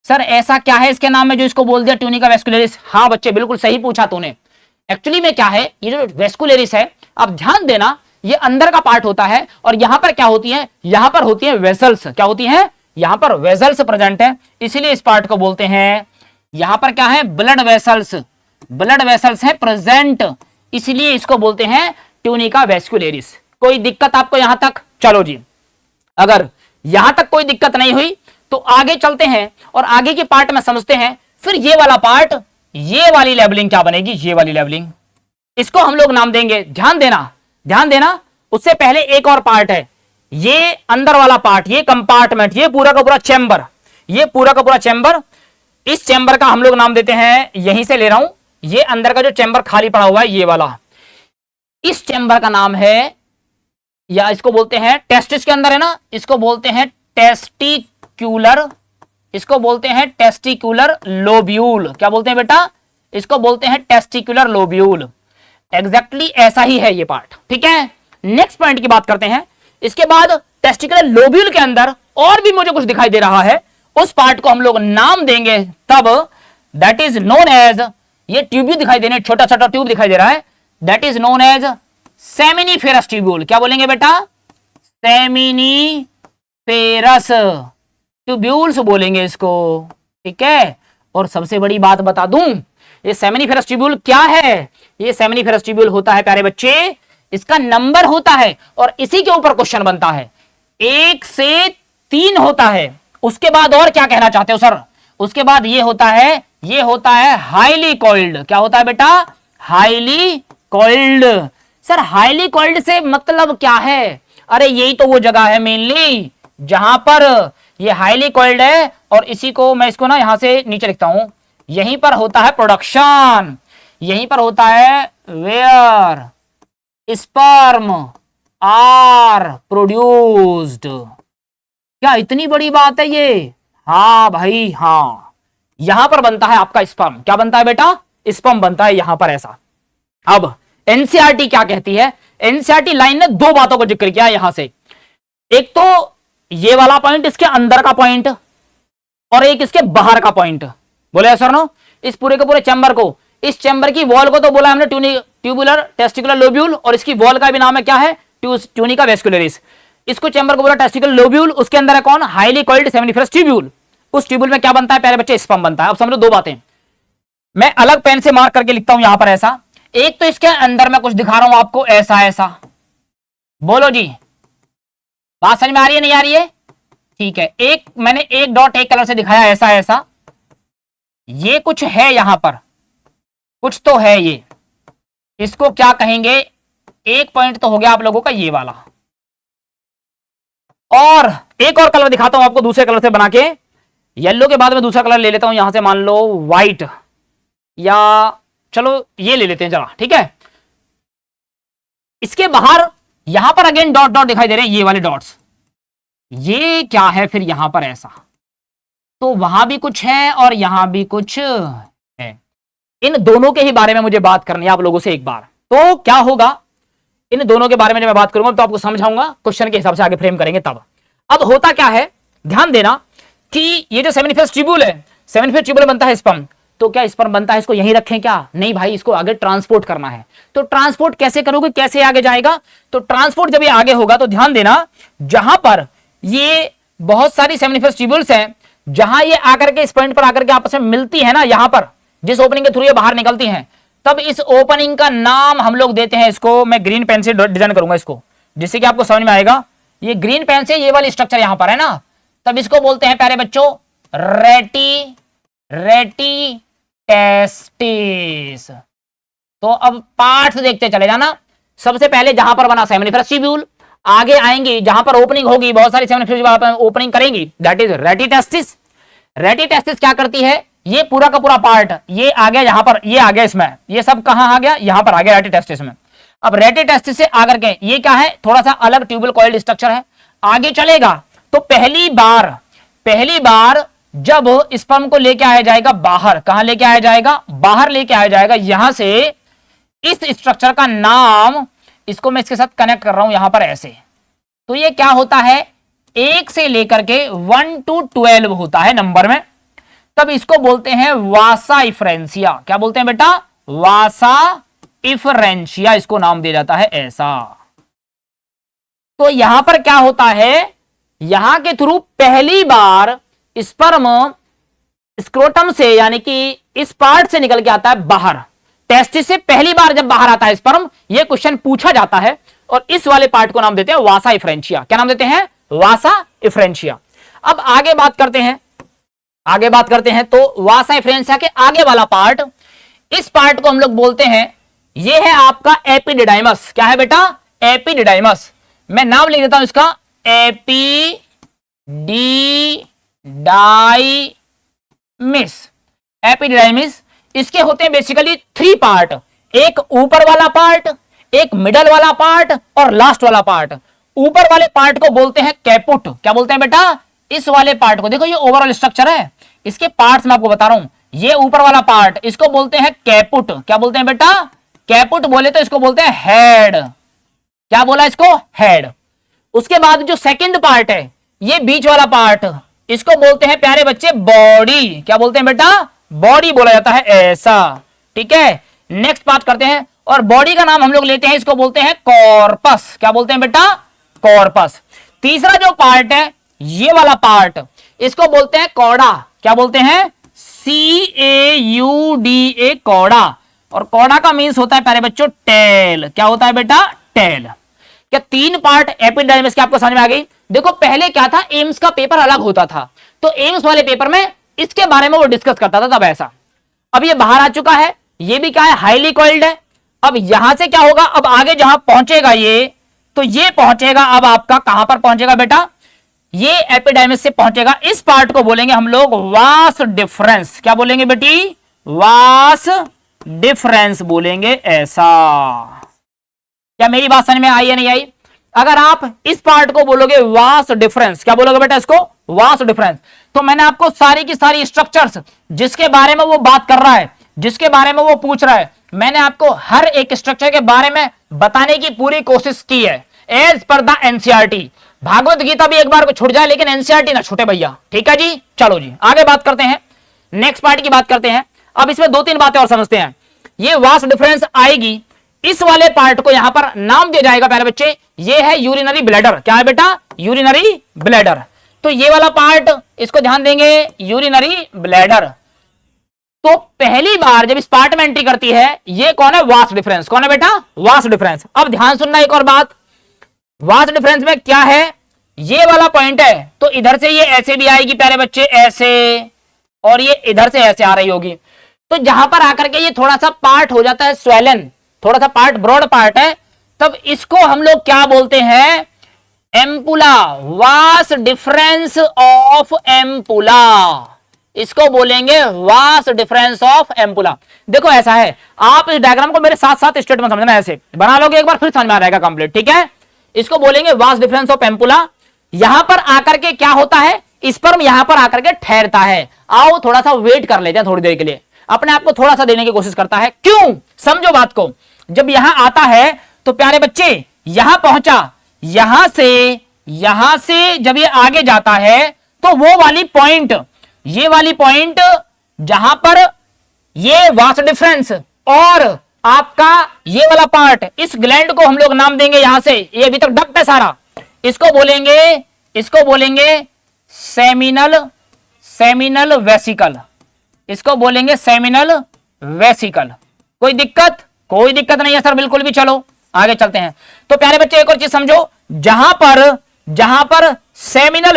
सर ऐसा क्या है इसके नाम में जो इसको बोल दिया ट्यूनिका वेस्कुलरिस? हाँ बच्चे बिल्कुल सही पूछा तूने। एक्चुअली में क्या है, ये जो वेस्कुलरिस है, अब ध्यान देना, ये अंदर का पार्ट होता है और यहां पर क्या होती है? यहां पर होती है वेसल्स। क्या होती है? यहां पर वेसल्स प्रेजेंट है, इसीलिए इस पार्ट को बोलते हैं, यहां पर क्या है? ब्लड वेसल्स है प्रेजेंट, इसलिए इसको बोलते हैं ट्यूनिका वेस्कुलरिस। कोई दिक्कत आपको यहां तक? चलो जी, अगर यहां तक कोई दिक्कत नहीं हुई तो आगे चलते हैं और आगे के पार्ट में समझते हैं। फिर ये वाला पार्ट, ये वाली लेवलिंग क्या बनेगी? ये वाली लेवलिंग, इसको हम लोग नाम देंगे, ध्यान देना। उससे पहले एक और पार्ट है, ये अंदर वाला पार्ट, ये कंपार्टमेंट, ये पूरा का पूरा चैम्बर, इस चैम्बर का हम लोग नाम देते हैं, यहीं से ले रहा हूं, ये अंदर का जो चैम्बर खाली पड़ा हुआ है ये वाला, इस चैम्बर का नाम है, या इसको बोलते हैं, टेस्टिस के अंदर है ना, इसको बोलते हैं टेस्टिक्यूलर लोब्यूल। क्या बोलते हैं बेटा? इसको बोलते हैं टेस्टिक्यूलर लोब्यूल। एग्जैक्टली ऐसा ही है ये पार्ट, ठीक है। नेक्स्ट पॉइंट की बात करते हैं। इसके बाद टेस्टिकुलर लोब्यूल के अंदर और भी मुझे कुछ दिखाई दे रहा है, उस पार्ट को हम लोग नाम देंगे तब, दैट इज नोन एज, ये ट्यूब्यूल दिखाई देने, छोटा छोटा ट्यूब दिखाई दे रहा है, that is known as seminiferous tubule. क्या बोलेंगे बेटा? सेमिनिफेरस ट्यूब्यूल्स बोलेंगे इसको, ठीक है। और सबसे बड़ी बात बता दूं, ये सेमिनिफेरस ट्यूब्यूल क्या है? ये सेमिनिफेरस ट्यूब्यूल होता है प्यारे बच्चे, इसका नंबर होता है और इसी के ऊपर क्वेश्चन बनता है, 1 से 3 होता है। उसके बाद और क्या कहना चाहते हो सर? उसके बाद ये होता है हाईली कॉइल्ड। क्या होता है बेटा? Highly coiled. Sir highly coiled से मतलब क्या है? अरे यही तो वो जगह है मेनली जहां पर ये हाईली कॉइल्ड है, और इसी को मैं इसको ना यहां से नीचे लिखता हूं, यहीं पर होता है प्रोडक्शन, यहीं पर होता है वेयर स्पर्म आर प्रोड्यूस्ड। क्या इतनी बड़ी बात है ये? हाँ भाई हाँ, यहां पर बनता है आपका स्पर्म। क्या बनता है बेटा? स्पर्म बनता है यहां पर ऐसा। अब एनसीईआरटी क्या कहती है? एनसीईआरटी लाइन ने 2 बातों को जिक्र किया यहां से, एक तो ये वाला पॉइंट, इसके अंदर का पॉइंट, और एक इसके बाहर का पॉइंट। बोले सर नो, इस पूरे के पूरे चैम्बर को इस चैम्बर की वॉल को तो बोला हमने ट्यूबुलर टेस्टिकुलर लोब्यूल, और इसकी वॉल का भी नाम है क्या है, ट्यूनिका वेस्कुलरिस। इसको चैम्बर को बोला टेस्टिकुलर लोब्यूल, उसके अंदर है कौन, हाईली कॉइल्ड सेमिनिफरस ट्यूब्यूल। उस ट्यूब्यूल में क्या बनता है प्यारे बच्चे, स्पर्म बनता है। अब समझो दो बातें, मैं अलग पेन से मार्क करके लिखता हूं यहां पर ऐसा। एक तो इसके अंदर मैं कुछ दिखा रहा हूं आपको ऐसा ऐसा, बोलो जी बात समझ में आ रही है नहीं आ रही है, ठीक है। एक मैंने एक डॉट एक कलर से दिखाया ऐसा ऐसा, ये कुछ है यहां पर, कुछ तो है ये, इसको क्या कहेंगे, एक पॉइंट तो हो गया आप लोगों का ये वाला। और एक और कलर दिखाता हूं आपको दूसरे कलर से बना के, येलो के बाद में दूसरा कलर ले लेता हूं यहां से, मान लो व्हाइट, या चलो ये ले लेते हैं जरा, ठीक है। इसके बाहर यहां पर अगेन डॉट डॉट दिखाई दे रहे हैं, ये वाले डॉट्स, ये क्या है फिर यहां पर ऐसा, तो वहां भी कुछ है और यहां भी कुछ है। इन दोनों के ही बारे में मुझे बात करनी है आप लोगों से एक बार। तो क्या होगा, इन दोनों के बारे में जब मैं बात करूंगा तो आपको समझाऊंगा, क्वेश्चन के हिसाब से आगे फ्रेम करेंगे तब। अब होता क्या है, ध्यान देना कि ये जो सेमिनिफरस ट्यूब्यूल है, सेमिनिफरस ट्यूब्यूल बनता है स्पर्म, तो क्या स्पर्म बनता है इसको यहीं रखें क्या, नहीं भाई, इसको आगे ट्रांसपोर्ट करना है। तो ट्रांसपोर्ट कैसे करोगे, कैसे आगे जाएगा, तो ट्रांसपोर्ट जब ये आगे होगा तो ध्यान देना, जहां पर ये बहुत सारी सेमिनिफरस ट्यूब्यूल्स हैं, जहां ये आकर के इस पॉइंट पर आकर के आपस में मिलती है ना, यहां पर जिस ओपनिंग के थ्रू ये बाहर निकलती हैं, तब इस ओपनिंग का नाम हम लोग देते हैं, इसको मैं ग्रीन पेन से डिजाइन करूंगा इसको, जिससे कि आपको समझ में आएगा। ये ग्रीन पेन से ये वाली स्ट्रक्चर यहां पर है ना, तब इसको बोलते हैं प्यारे बच्चों रेटी टेस्टिस। तो अब पार्ट्स देखते चले जाना। सबसे पहले जहां पर बना सेमिनिफरस ट्यूब्यूल, आगे आएंगे जहां पर ओपनिंग होगी, बहुत सारी सेमिनिफरस ओपनिंग करेंगी, दैट इज रेटी टेस्टिस। रेटी टेस्टिस क्या करती है, ये पूरा का पूरा पार्ट ये आ गया यहां पर, ये आ गया इसमें, ये सब कहां आ गया, यहां पर आ गया रेटी टेस्टिस में। अब रेटी टेस्टिस से आकर के ये क्या है, थोड़ा सा अलग ट्यूबुल कॉइल्ड स्ट्रक्चर है, आगे चलेगा तो पहली बार जब स्पर्म को लेके आया जाएगा बाहर, कहां लेके आया जाएगा, बाहर लेके आया जाएगा यहां से, इस स्ट्रक्चर का नाम, इसको मैं इसके साथ कनेक्ट कर रहा हूं यहां पर ऐसे, तो ये क्या होता है, 1 से लेकर के 1 to 12 होता है नंबर में, तब इसको बोलते हैं वासा इफ्रेंसिया। क्या बोलते हैं बेटा, वासा इफ्रेंसिया, इसको नाम दिया जाता है ऐसा। तो यहां पर क्या होता है, यहां के थ्रू पहली बार स्पर्म स्क्रोटम से, यानी कि इस पार्ट से निकल के आता है बाहर, टेस्टिस से पहली बार जब बाहर आता है स्पर्म, यह क्वेश्चन पूछा जाता है, और इस वाले पार्ट को नाम देते हैं वासा इफ्रेंशिया। क्या नाम देते हैं, वासा इफ्रेंशिया। अब आगे बात करते हैं तो वासा इफ्रेंशिया के आगे वाला पार्ट, इस पार्ट को हम लोग बोलते हैं, यह है आपका एपिडिडाइमस। क्या है बेटा, एपिडिडाइमस। मैं नाम लिख देता हूं इसका, एपिडिडाइमिस। इसके होते हैं बेसिकली 3 पार्ट, एक ऊपर वाला पार्ट, एक मिडल वाला पार्ट और लास्ट वाला पार्ट। ऊपर वाले पार्ट को बोलते हैं कैपुट। क्या बोलते हैं बेटा, इस वाले पार्ट को, देखो ये ओवरऑल स्ट्रक्चर है, इसके पार्ट्स मैं आपको बता रहा हूं, ये ऊपर वाला पार्ट, इसको बोलते हैं कैपुट। क्या बोलते हैं बेटा, कैपुट बोले तो इसको बोलते हैं हेड। क्या बोला इसको, हेड। उसके बाद जो सेकंड पार्ट है, ये बीच वाला पार्ट, इसको बोलते हैं प्यारे बच्चे बॉडी। क्या बोलते हैं बेटा, बॉडी बोला जाता है ऐसा, ठीक है। नेक्स्ट बात करते हैं, और बॉडी का नाम हम लोग लेते हैं, इसको बोलते हैं कॉर्पस। क्या बोलते हैं बेटा, कॉर्पस। तीसरा जो पार्ट है, ये वाला पार्ट, इसको बोलते हैं कौड़ा। क्या बोलते हैं, CAUDA, कौड़ा। और कौड़ा का मीन्स होता है प्यारे बच्चों टेल। क्या होता है बेटा, टेल। क्या 3 पार्ट एपिडाइमिस के आपको समझ में आ गई। देखो पहले क्या था, एम्स का पेपर अलग होता था, तो एम्स वाले पेपर में इसके बारे में वो डिस्कस करता था तब ऐसा। अब ये बाहर आ चुका है, ये भी क्या है, हाईली कॉइल्ड है। अब यहां से क्या होगा, अब आगे जहां पहुंचेगा ये, तो ये पहुंचेगा अब आपका कहां पर पहुंचेगा बेटा, ये एपिडाइमिस से पहुंचेगा, इस पार्ट को बोलेंगे हम लोग वास डिफरेंस। क्या बोलेंगे बेटी, वास डिफरेंस बोलेंगे ऐसा। क्या मेरी बात समझ में आई या नहीं आई। अगर आप इस पार्ट को बोलोगे वास डिफरेंस, क्या बोलोगे बेटा इसको, वास डिफरेंस, तो मैंने आपको सारी की सारी स्ट्रक्चर्स जिसके बारे में वो बात कर रहा है, जिसके बारे में वो पूछ रहा है, मैंने आपको हर एक स्ट्रक्चर के बारे में बताने की पूरी कोशिश की है as per the NCERT. Bhagavat Gita भी एक बार को छूट जाए लेकिन एनसीईआरटी ना छूटे भैया, ठीक है जी। चलो जी आगे बात करते हैं, नेक्स्ट पार्ट की बात करते हैं। अब इसमें 2-3 बातें और समझते हैं। ये वास डिफरेंस आएगी, इस वाले पार्ट को यहां पर नाम दिया जाएगा प्यारे बच्चे, ये है यूरिनरी ब्लैडर। क्या है बेटा? Urinary bladder. तो ये वाला पार्ट, इसको ध्यान देंगे, यूरिनरी ब्लैडर। तो पहली बार जब इस पार्ट में एंट्री करती है, ये कौन है? Vas deferens. कौन है बेटा? Vas deferens. अब ध्यान सुनना एक और बात, वास डिफरेंस में क्या है? ये वाला पॉइंट है, तो इधर से ये ऐसे भी आएगी प्यारे बच्चे, ऐसे, और ये इधर से ऐसे आ रही होगी। तो जहां पर आकर के ये थोड़ा सा पार्ट हो जाता है स्वेलन, थोड़ा सा पार्ट ब्रॉड पार्ट है, तब इसको हम लोग क्या बोलते हैं? Ampulla. Vas deferens of ampulla, इसको बोलेंगे वास डिफरेंस ऑफ एम्पुला। देखो ऐसा है, आप इस डायग्राम को मेरे साथ साथ स्टेट में समझना, ऐसे बना लोगे एक बार फिर समझ में आ जाएगा कंप्लीट, ठीक है? इसको बोलेंगे वास डिफरेंस ऑफ एम्पुला। यहां पर आकर के क्या होता है? स्पर्म यहां पर आकर के ठहरता है। आओ थोड़ा सा वेट कर लेते हैं, थोड़ी देर के लिए अपने आप को थोड़ा सा देने की कोशिश करता है। क्यों? समझो बात को। जब यहां आता है तो प्यारे बच्चे यहां पहुंचा, यहां से जब ये आगे जाता है तो वो वाली पॉइंट, ये वाली पॉइंट जहां पर ये वास डिफरेंस और आपका ये वाला पार्ट, इस ग्लैंड को हम लोग नाम देंगे यहां से, ये अभी तक डक्ट है सारा, इसको बोलेंगे सेमिनल वेसिकल। इसको बोलेंगे सेमिनल वेसिकल। कोई दिक्कत? कोई दिक्कत नहीं है सर, बिल्कुल भी। चलो आगे चलते हैं। तो प्यारे बच्चे एक और चीज समझो, जहां पर सेमिनल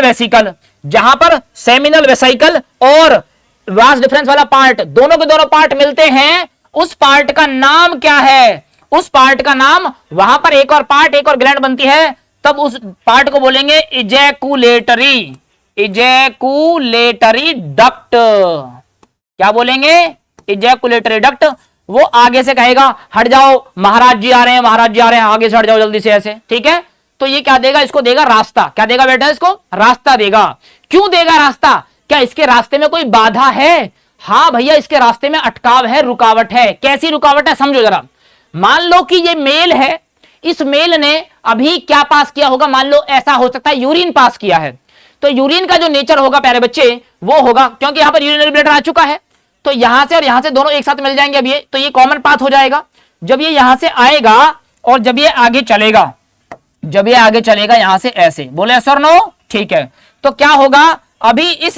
वेसिकल और वास डिफरेंस वाला पार्ट, दोनों के दोनों पार्ट मिलते हैं, उस पार्ट का नाम क्या है? उस पार्ट का नाम, वहां पर एक और पार्ट, एक और ग्लैंड बनती है, तब उस पार्ट को बोलेंगे इजैकुलेटरी डक्ट। क्या बोलेंगे? Ejaculatory duct. वो आगे से कहेगा हट जाओ, महाराज जी आ रहे हैं, आगे से हट जाओ जल्दी से, ऐसे, ठीक है? तो ये क्या देगा? इसको देगा रास्ता। क्या देगा बेटा? इसको रास्ता देगा। क्यों देगा रास्ता? क्या इसके रास्ते में कोई बाधा है? हाँ भैया, इसके रास्ते में अटकाव है, रुकावट है। कैसी रुकावट है? समझो जरा। मान लो कि ये मेल है, इस मेल ने अभी क्या पास किया होगा? मान लो ऐसा हो सकता है यूरिन पास किया है, तो यूरिन का जो नेचर होगा प्यारे बच्चे, वो होगा, क्योंकि यहां पर यूरिनरी ब्लैडर आ चुका है, तो यहां से और यहां से दोनों एक साथ मिल जाएंगे। अब ये तो ये कॉमन पाथ हो जाएगा। जब ये यहां से आएगा और जब ये आगे चलेगा, यहां से ऐसे, बोले सर नो, ठीक है? तो क्या होगा? अभी इस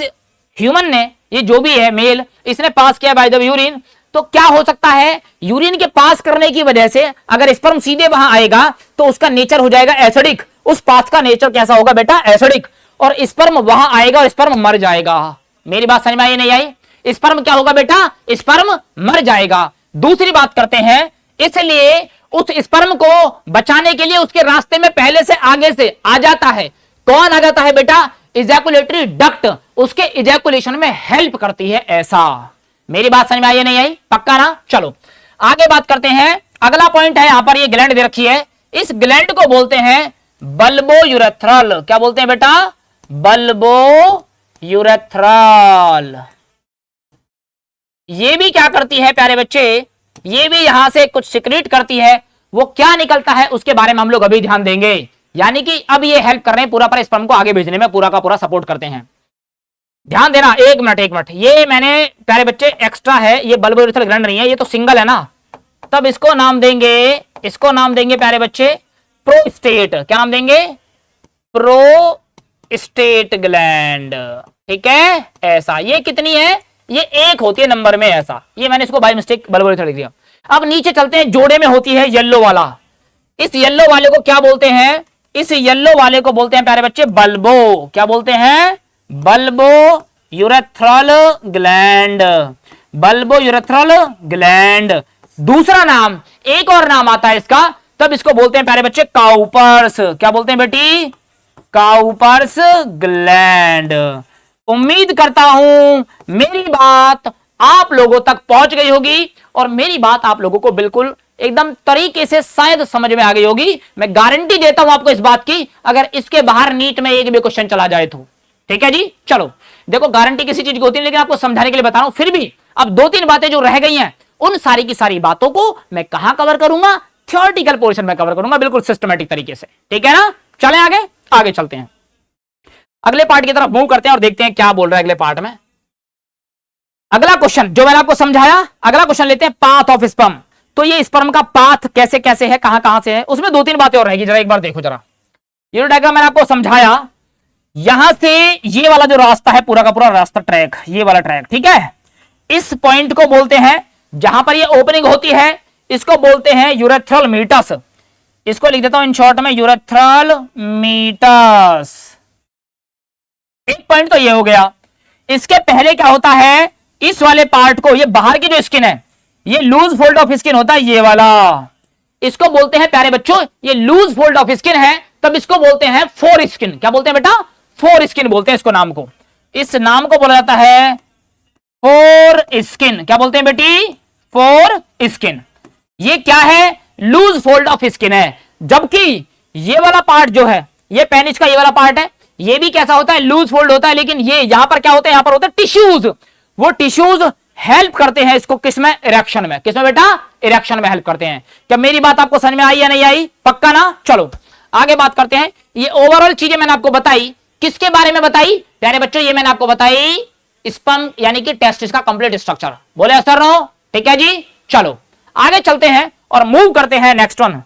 ह्यूमन ने, ये जो भी है मेल, इसने पास किया बाय द यूरिन, तो क्या हो सकता है? यूरिन के पास करने की वजह से अगर स्पर्म सीधे वहां आएगा तो उसका नेचर हो जाएगा एसिडिक। उस पाथ का नेचर कैसा होगा बेटा? एसिडिक। और स्पर्म वहां आएगा और स्पर्म मर जाएगा। मेरी बात समझ में आई नहीं आई? स्पर्म क्या होगा बेटा? स्पर्म मर जाएगा। दूसरी बात करते हैं, इसलिए उस स्पर्म को बचाने के लिए उसके रास्ते में पहले से आगे से आ जाता है। कौन आ जाता है बेटा? इजैकुलेटरी डक्ट उसके इजैकुलेशन में हेल्प करती है। ऐसा, मेरी बात समझ में आई नहीं आई? पक्का ना? चलो आगे बात करते हैं। अगला पॉइंट है, यहां पर ये ग्लैंड दे रखी है, इस ग्लैंड को बोलते हैं बल्बो यूरेथ्रल। क्या बोलते हैं बेटा? Bulbo urethral. ये भी क्या करती है प्यारे बच्चे? ये भी यहां से कुछ सिक्रीट करती है। वो क्या निकलता है उसके बारे में हम लोग अभी ध्यान देंगे। यानी कि अब ये हेल्प कर रहे हैं पूरा पर स्पर्म को आगे भेजने में, पूरा का पूरा सपोर्ट करते हैं। ध्यान देना, एक मिनट। ये मैंने प्यारे बच्चे एक्स्ट्रा है, ये बल्बो यूरेथ्रल ग्लैंड नहीं है, ये तो सिंगल है ना, तब इसको नाम देंगे प्यारे बच्चे प्रोस्टेट। क्या नाम देंगे? प्रोस्टेट ग्लैंड, ठीक है? ऐसा, ये कितनी है? ये एक होती है नंबर में, ऐसा। ये मैंने इसको बाय मिस्टेक बल्बो यूरेथ्रल लिख दिया। अब नीचे चलते हैं, जोड़े में होती है येलो वाला। इस येलो वाले को क्या बोलते हैं? इस येलो वाले को बोलते हैं प्यारे बच्चे बल्बो। क्या बोलते हैं? Bulbo urethral gland. Bulbo urethral gland. दूसरा नाम, एक और नाम आता है इसका, तब इसको बोलते हैं प्यारे बच्चे काउपर्स। क्या बोलते हैं बेटी? Cowper's gland. उम्मीद करता हूं मेरी बात आप लोगों तक पहुंच गई होगी और मेरी बात आप लोगों को बिल्कुल एकदम तरीके से शायद समझ में आ गई होगी। मैं गारंटी देता हूं आपको इस बात की, अगर इसके बाहर नीट में एक भी क्वेश्चन चला जाए तो। ठीक है जी? चलो देखो, गारंटी किसी चीज की होती है, लेकिन आपको समझाने के लिए बता रहा हूं। फिर भी अब 2-3 बातें जो रह गई हैं, उन सारी की सारी बातों को मैं कहां कवर करूंगा? थ्योरेटिकल पोर्शन में कवर करूंगा, बिल्कुल सिस्टमैटिक तरीके से। ठीक है ना? चलें आगे चलते हैं, अगले पार्ट की तरफ मूव करते हैं और देखते हैं क्या बोल रहा है अगले पार्ट में। अगला क्वेश्चन जो मैंने आपको समझाया, अगला क्वेश्चन लेते हैं पाथ ऑफ स्पर्म। तो ये स्पर्म का पाथ कैसे कैसे है, कहां कहां से है, उसमें दो तीन बातें और रहेगी, जरा एक बार देखो जरा। ये डायग्राम मैंने आपको समझाया, यहां से ये वाला जो रास्ता है पूरा का पूरा रास्ता, ट्रैक, ये वाला ट्रैक, ठीक है। इस पॉइंट को बोलते हैं, जहां पर ये ओपनिंग होती है, इसको बोलते हैं यूरेथ्रल मीटस। इसको लिख देता हूं इन शॉर्ट में, यूरेथ्रल मीटस। एक पॉइंट तो ये हो गया। इसके पहले क्या होता है, इस वाले पार्ट को, ये बाहर की जो स्किन है, ये लूज फोल्ड ऑफ स्किन होता है, ये वाला, इसको बोलते हैं प्यारे बच्चों, ये लूज फोल्ड ऑफ स्किन है, तब इसको बोलते हैं फोर स्किन। क्या बोलते हैं बेटा, फोर स्किन बोलते हैं इसको, नाम को, इस नाम को बोला जाता है फोर स्किन। क्या बोलते हैं बेटी, फोर स्किन। ये क्या है, लूज फोल्ड ऑफ स्किन है। जबकि ये वाला पार्ट जो है, ये पेनिस का ये वाला पार्ट है, ये भी कैसा होता है, लूज फोल्ड होता है, लेकिन ये यहां पर क्या होता है, यहां पर होते हैं टिश्यूज। वो टिश्यूज हेल्प करते हैं इसको किसमें, इरेक्शन में। किसमें बेटा, इरेक्शन में हेल्प करते हैं। क्या मेरी बात आपको समझ में आई या नहीं आई, पक्का ना। चलो आगे बात करते हैं। ये ओवरऑल चीजें मैंने आपको बताई, किसके बारे में बताई प्यारे बच्चों, ये मैंने आपको बताई स्पर्म यानी कि टेस्टिस का कंप्लीट स्ट्रक्चर। बोले सर नो, ठीक है जी। चलो आगे चलते हैं और मूव करते हैं नेक्स्ट वन।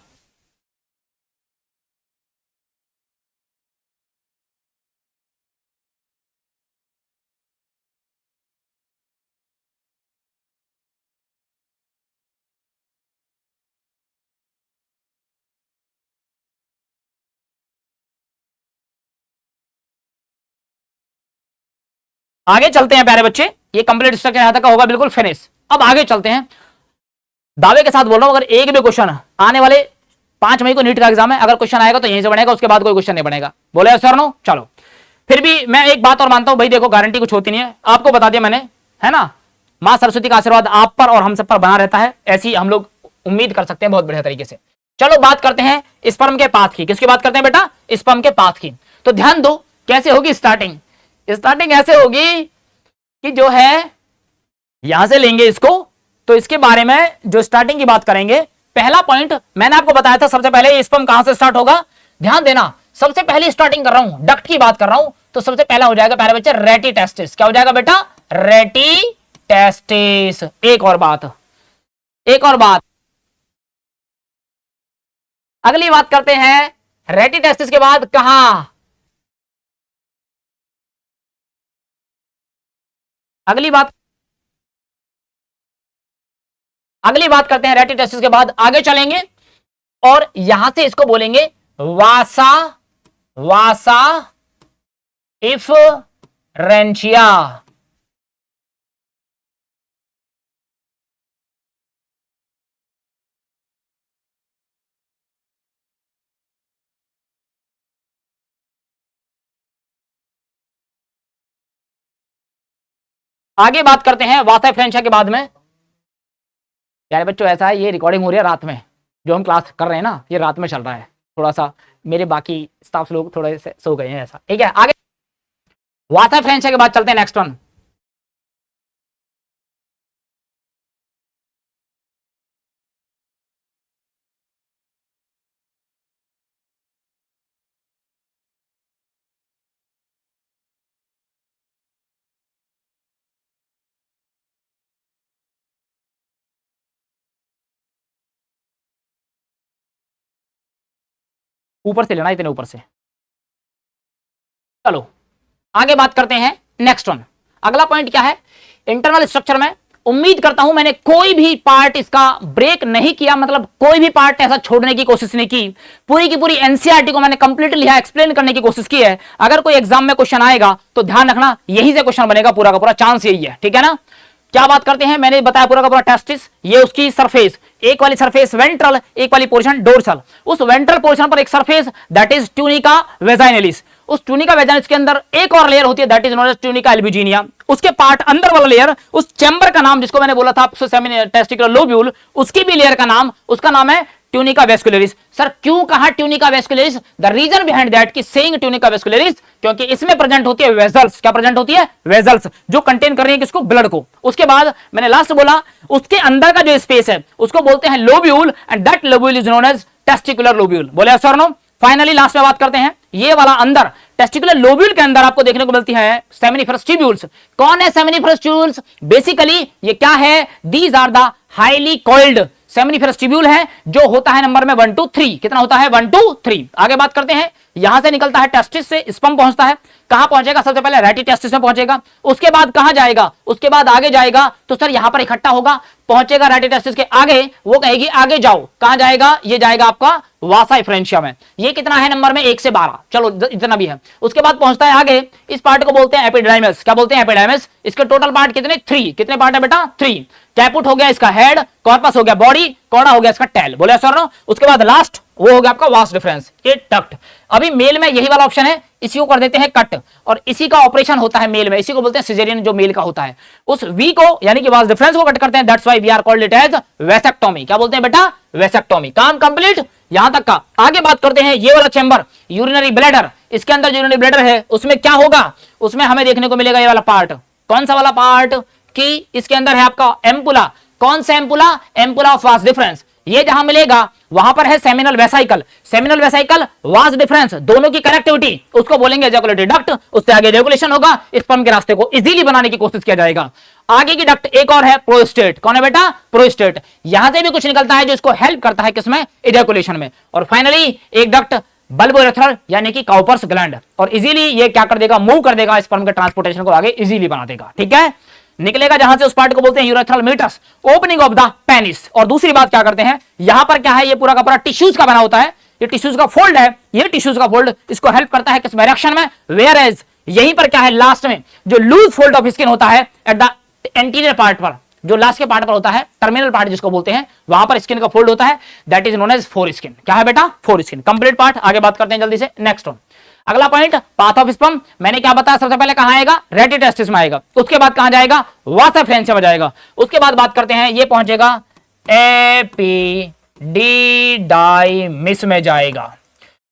आगे चलते हैं प्यारे बच्चे, ये कंप्लीट स्ट्रक्चर यहां तक का होगा बिल्कुल फिनिश। अब आगे चलते हैं, दावे के साथ बोल रहा हूं, अगर एक भी क्वेश्चन आने वाले 5 मई को नीट का एग्जाम है, अगर क्वेश्चन आएगा तो यहीं से बनेगा, उसके बाद कोई क्वेश्चन नहीं बनेगा। बोले सर नो। चलो फिर भी मैं एक बात और मानता हूं भाई, देखो गारंटी कुछ होती नहीं है, आपको बता दिया मैंने, है ना। मां सरस्वती का आशीर्वाद आप पर और हम सब पर बना रहता है, ऐसी हम लोग उम्मीद कर सकते हैं बहुत बढ़िया तरीके से। चलो बात करते हैं स्पर्म के पाथ की। किसकी बात करते हैं बेटा, स्पर्म के पाथ की। तो ध्यान दो कैसे होगी स्टार्टिंग। स्टार्टिंग ऐसे होगी कि जो है यहां से लेंगे इसको, तो इसके बारे में जो स्टार्टिंग की बात करेंगे, पहला पॉइंट मैंने आपको बताया था, सबसे पहले स्पर्म कहां से स्टार्ट होगा, ध्यान देना। सबसे पहले स्टार्टिंग कर रहा हूं, डक्ट की बात कर रहा हूं, तो सबसे पहला हो जाएगा प्यारे बच्चे रेटी टेस्टिस। क्या हो जाएगा बेटा, रेटी टेस्टिस। एक और बात, एक और बात, अगली बात करते हैं, रेटी टेस्टिस के बाद कहां, अगली बात करते हैं रेटी टेस्टिस के बाद, आगे चलेंगे और यहां से इसको बोलेंगे वासा, वासा इफ रेंचिया। आगे बात करते हैं वासा फ्रेंचिया के बाद में। यार बच्चों ऐसा है, ये रिकॉर्डिंग हो रही है रात में, जो हम क्लास कर रहे हैं ना, ये रात में चल रहा है, थोड़ा सा मेरे बाकी स्टाफ लोग थोड़े से सो गए हैं, ऐसा ठीक है। आगे वासा फ्रेंचिया के बाद चलते हैं नेक्स्ट वन। ऊपर से लेना, इतने ऊपर से। चलो आगे बात करते हैं नेक्स्ट वन। अगला पॉइंट क्या है, इंटरनल स्ट्रक्चर में उम्मीद करता हूं मैंने कोई भी पार्ट इसका ब्रेक नहीं किया, मतलब कोई भी पार्ट ऐसा छोड़ने की कोशिश नहीं की। पूरी की पूरी एनसीईआरटी को मैंने कंप्लीट लिया, एक्सप्लेन करने की कोशिश की है। अगर कोई एग्जाम में क्वेश्चन आएगा तो ध्यान रखना यहीं से क्वेश्चन बनेगा, पूरा का पूरा चांस यही है, ठीक है ना। क्या बात करते हैं, मैंने बताया पूरा का पूरा टेस्टिस, ये उसकी सरफेस, एक वाली सरफेस वेंट्रल, एक वाली पोर्शन डोर्सल। उस वेंट्रल पोर्शन पर एक surface that is tunica vaginalis, उस ट्यूनिका वेजाइनलिस के अंदर एक और लेयर होती है that is known as tunica albuginea. उसके पार्ट अंदर वाला लेयर, उस चैम्बर का नाम जिसको मैंने बोला था सेमी टेस्टिकुलर लोब्यूल, उसकी भी लेयर का नाम, उसका नाम है ट्यूनिका वेस्कुलरिस। सर क्यों कहा tunica vascularis, the reason behind that कि सेइंग ट्यूनिका वेस्कुलरिस, क्योंकि इसमें प्रेजेंट होती है वेजल्स। क्या प्रेजेंट होती है, वेजल्स, जो कंटेन कर रही है किसको, ब्लड को। उसके बाद मैंने लास्ट बोला उसके अंदर का जो स्पेस है उसको बोलते हैं lobule, and that lobule is known as testicular lobule. बोले सर नो। फाइनली लास्ट में बात करते हैं, ये वाला अंदर टेस्टिकुलर लोब्यूल के अंदर आपको देखने को मिलती है सेमिनिफरस ट्यूब्यूल्स। कौन है सेमिनिफरस ट्यूब्यूल्स? बेसिकली ये क्या है? These are the highly coiled seminiferous tubule है, जो होता है नंबर में 1 to 3। कितना होता है? 1 to 3। आगे बात करते हैं, यहां से निकलता है टेस्टिस से, स्पर्म पहुंचता है, कहां पहुंचेगा? सबसे पहले रेटी टेस्टिस में पहुंचेगा, उसके बाद कहां जाएगा? उसके बाद आगे जाएगा तो सर यहां पर इकट्ठा होगा, पहुंचेगा रेटी टेस्टिस के आगे, वो कहेगी आगे जाओ, कहां जाएगा? ये जाएगा आपका वासा एफरेंशिया में। ये कितना है नंबर में? 1 से 12, चलो इतना भी है। उसके बाद पहुंचता है आगे, इस पार्ट को बोलते हैं एपिडाइमिस। क्या बोलते हैं? एपिडाइमिस। इसके टोटल पार्ट कितने? 3। कितने पार्ट है बेटा? 3। कैपुट हो गया इसका हेड, कॉर्पस हो गया बॉडी, कॉर्डा हो गया इसका टेल। बोले सर नो। उसके बाद लास्ट वो हो गया आपका वास डिफरेंस, ये डक्ट। अभी मेल में यही वाला ऑप्शन है, इसी को कर देते हैं कट, और इसी का ऑपरेशन होता है मेल में, इसी को बोलते हैं सिजेरियन, जो मेल का होता है। उस वी को यानी कि वास डिफरेंस को कट करते हैं, that's why we are called it as vasectomy. क्या बोलते हैं बेटा? वेसेक्टोमी। काम कंप्लीट यहां तक का। आगे बात करते हैं, ये वाला चैम्बर यूरिनरी ब्लैडर, इसके अंदर जो यूरिनरी ब्लैडर है उसमें क्या होगा? उसमें हमें देखने को मिलेगा ये वाला पार्ट। कौन सा वाला पार्ट? कि इसके अंदर है आपका एम्पुला। कौन सा ampulla? Ampulla of vas deferens. ये जहां मिलेगा वहां पर है seminal vesicle. Seminal vesicle, vas deferens, दोनों की कनेक्टिविटी, उसको बोलेंगे एजैकुलेटरी डक्ट। उससे आगे रेगुलेशन होगा, स्पर्म के रास्ते को इजीली बनाने की कोशिश किया जाएगा। आगे की डक्ट एक और है, प्रोस्टेट। कौन है बेटा? प्रोस्टेट। यहां से भी कुछ निकलता है जो इसको हेल्प करता है किसमें? एजैकुलेशन में। और फाइनली एक डक्ट बल्बोरेथ्रल यानी कि काउपर्स ग्लैंड, और इजीली ये क्या कर देगा? मूव कर देगा, स्पर्म के ट्रांसपोर्टेशन को आगे इजीली बना देगा। ठीक है, निकलेगा जहां से, उस पार्ट को बोलते हैं urethral meatus, opening of the penis. और दूसरी बात क्या करते हैं, यहां पर क्या है? ये पूरा का पूरा टिश्यूज का बना होता है, ये टिश्यूज का फोल्ड है, ये टिश्यूज का फोल्ड इसको हेल्प करता है किस डायरेक्शन में? वेयर एज यहीं पर क्या है? लास्ट में जो लूज फोल्ड ऑफ स्किन होता है एट द एंटीरियर पार्ट पर, जो लास्ट के पार्ट पर होता है, टर्मिनल पार्ट जिसको बोलते हैं, वहां पर स्किन का फोल्ड होता है, that is known as foreskin. क्या है बेटा? Foreskin. Complete part. आगे बात करते हैं जल्दी से, नेक्स्ट वन। अगला पॉइंट, पाथ ऑफ स्पर्म। मैंने क्या बताया? सबसे पहले कहां आएगा? रेटी टेस्टिस में आएगा, उसके बाद कहां जाएगा? वास एफरेंशिया में जाएगा, उसके बाद बात करते हैं ये पहुंचेगा एपिडिडाइमिस में जाएगा,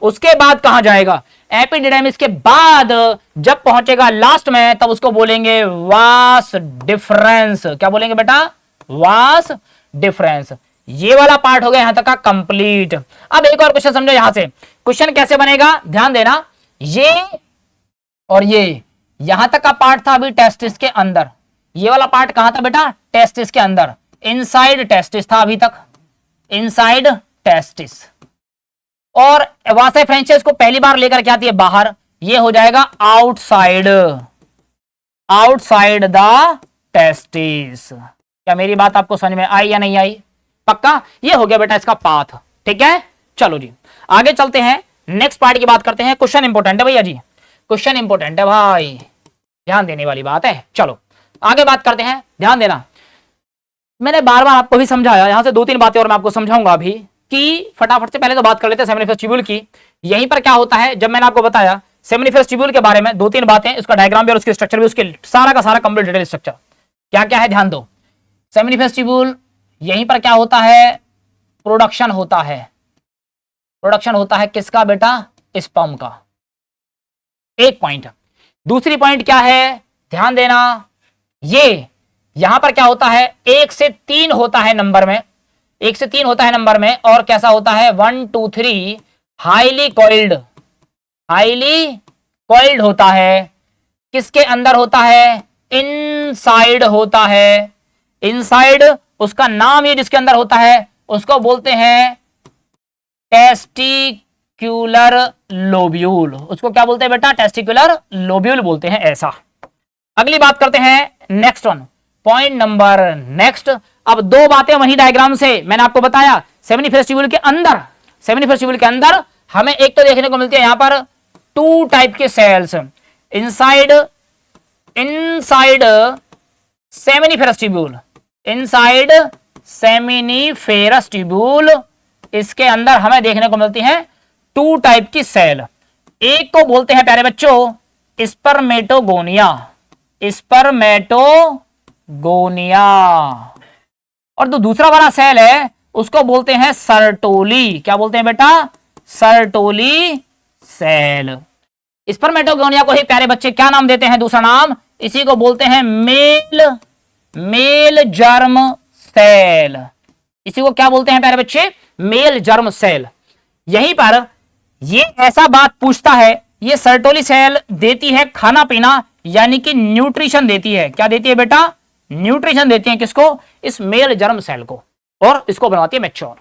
उसके बाद कहां जाएगा? एपिडिडाइमिस के बाद जब पहुंचेगा लास्ट में, तब उसको बोलेंगे वास डिफरेंस। क्या बोलेंगे बेटा? Vas deferens. ये वाला पार्ट हो गया यहां तक का कंप्लीट। अब एक और क्वेश्चन समझो, यहां से क्वेश्चन कैसे बनेगा, ध्यान देना। ये और ये यहां तक का पार्ट था अभी टेस्टिस के अंदर, ये वाला पार्ट कहां था बेटा? टेस्टिस के अंदर, इनसाइड टेस्टिस था अभी तक, इनसाइड टेस्टिस। और वास एफरेंशियस को पहली बार लेकर के आती है बाहर, ये हो जाएगा आउटसाइड, आउटसाइड द टेस्टिस। क्या मेरी बात आपको समझ में आई या नहीं आई? पक्का? ये हो गया बेटा इसका पाथ। ठीक है, चलो जी आगे चलते हैं, नेक्स्ट पार्ट की बात करते हैं। क्वेश्चन इंपॉर्टेंट है भैया जी, क्वेश्चन इंपॉर्टेंट है भाई, ध्यान देने वाली बात है। चलो आगे बात करते हैं, ध्यान देना। मैंने बार बार आपको भी समझाया, यहां से 2-3 बातें और मैं आपको समझाऊंगा अभी, कि फटाफट से पहले तो बात कर लेते हैं सेमिनिफरस ट्यूब्यूल की। यहीं पर क्या होता है, जब मैंने आपको बताया सेमिनिफरस ट्यूब्यूल के बारे में 2-3 बातें, उसका डायग्राम भी और उसके स्ट्रक्चर भी, उसके सारा का सारा कंप्लीट डिटेल स्ट्रक्चर क्या क्या है ध्यान दो। सेमिनिफरस ट्यूब्यूल, यहीं पर क्या होता है? प्रोडक्शन होता है, प्रोडक्शन होता है किसका बेटा? स्पर्म का। एक पॉइंट। दूसरी पॉइंट क्या है, ध्यान देना, ये यहां पर क्या होता है? 1 से 3 होता है नंबर में, 1 से 3 होता है नंबर में, और कैसा होता है? 1 2 3 हाईली कॉइल्ड, हाईली कॉइल्ड होता है। किसके अंदर होता है? इनसाइड होता है, इनसाइड। उसका नाम ये जिसके अंदर होता है उसको बोलते हैं टेस्टिक्युलर लोब्यूल। उसको क्या बोलते हैं बेटा? टेस्टिक्युलर लोब्यूल बोलते हैं, ऐसा। अगली बात करते हैं, next one, point number next. अब 2 बातें वही डायग्राम से मैंने आपको बताया। सेमिनिफरस ट्यूब्यूल के अंदर, सेमिनिफरस ट्यूब्यूल के अंदर हमें एक तो देखने को मिलती है यहां पर 2 टाइप के cells, inside, inside seminiferous tubule, inside seminiferous tubule, इसके अंदर हमें देखने को मिलती हैं 2 टाइप की सेल। एक को बोलते हैं प्यारे बच्चों स्पर्मेटोगोनिया, स्पर्मेटोगोनिया, और जो दूसरा वाला सेल है उसको बोलते हैं सर्टोली। क्या बोलते हैं बेटा? Sertoli cell. स्पर्मेटोगोनिया को ही प्यारे बच्चे क्या नाम देते हैं? दूसरा नाम, इसी को बोलते हैं मेल, मेल जर्म सेल। इसी को क्या बोलते हैं प्यारे बच्चे? Male germ cell. यहीं पर ये ऐसा बात पूछता है ये सर्टोली सेल देती है खाना पीना, यानी कि न्यूट्रिशन देती है। क्या देती है बेटा? न्यूट्रिशन देती है किसको? इस मेल जर्म सेल को, और इसको बनाती है मैच्योर।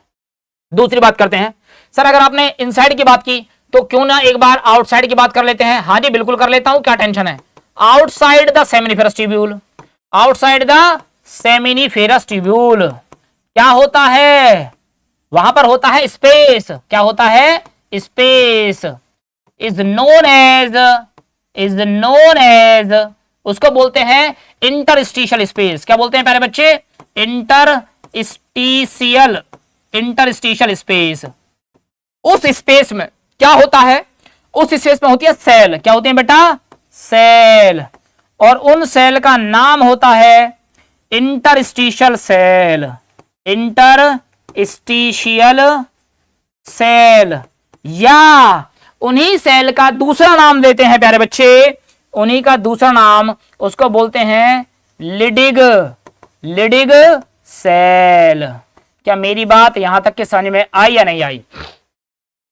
दूसरी बात करते हैं। सर अगर आपने इनसाइड की बात की तो क्यों ना एक बार आउटसाइड की बात कर लेते हैं। हाँ जी बिल्कुल कर लेता हूं, क्या टेंशन है। Outside the seminiferous tubule, outside the seminiferous tubule क्या होता है? वहां पर होता है स्पेस। क्या होता है? स्पेस। इज नोन एज उसको बोलते हैं इंटरस्टिशियल स्पेस। क्या बोलते हैं प्यारे बच्चे? Interstitial space. उस स्पेस में क्या होता है? उस स्पेस में होती है सेल। क्या होती है बेटा? सेल। और उन सेल का नाम होता है इंटरस्टिशियल सेल। इंटरस्टिशियल सेल, या उन्हीं सेल का दूसरा नाम देते हैं प्यारे बच्चे, उन्हीं का दूसरा नाम, उसको बोलते हैं लिडिग सेल। क्या मेरी बात यहां तक के समझ में आई या नहीं आई?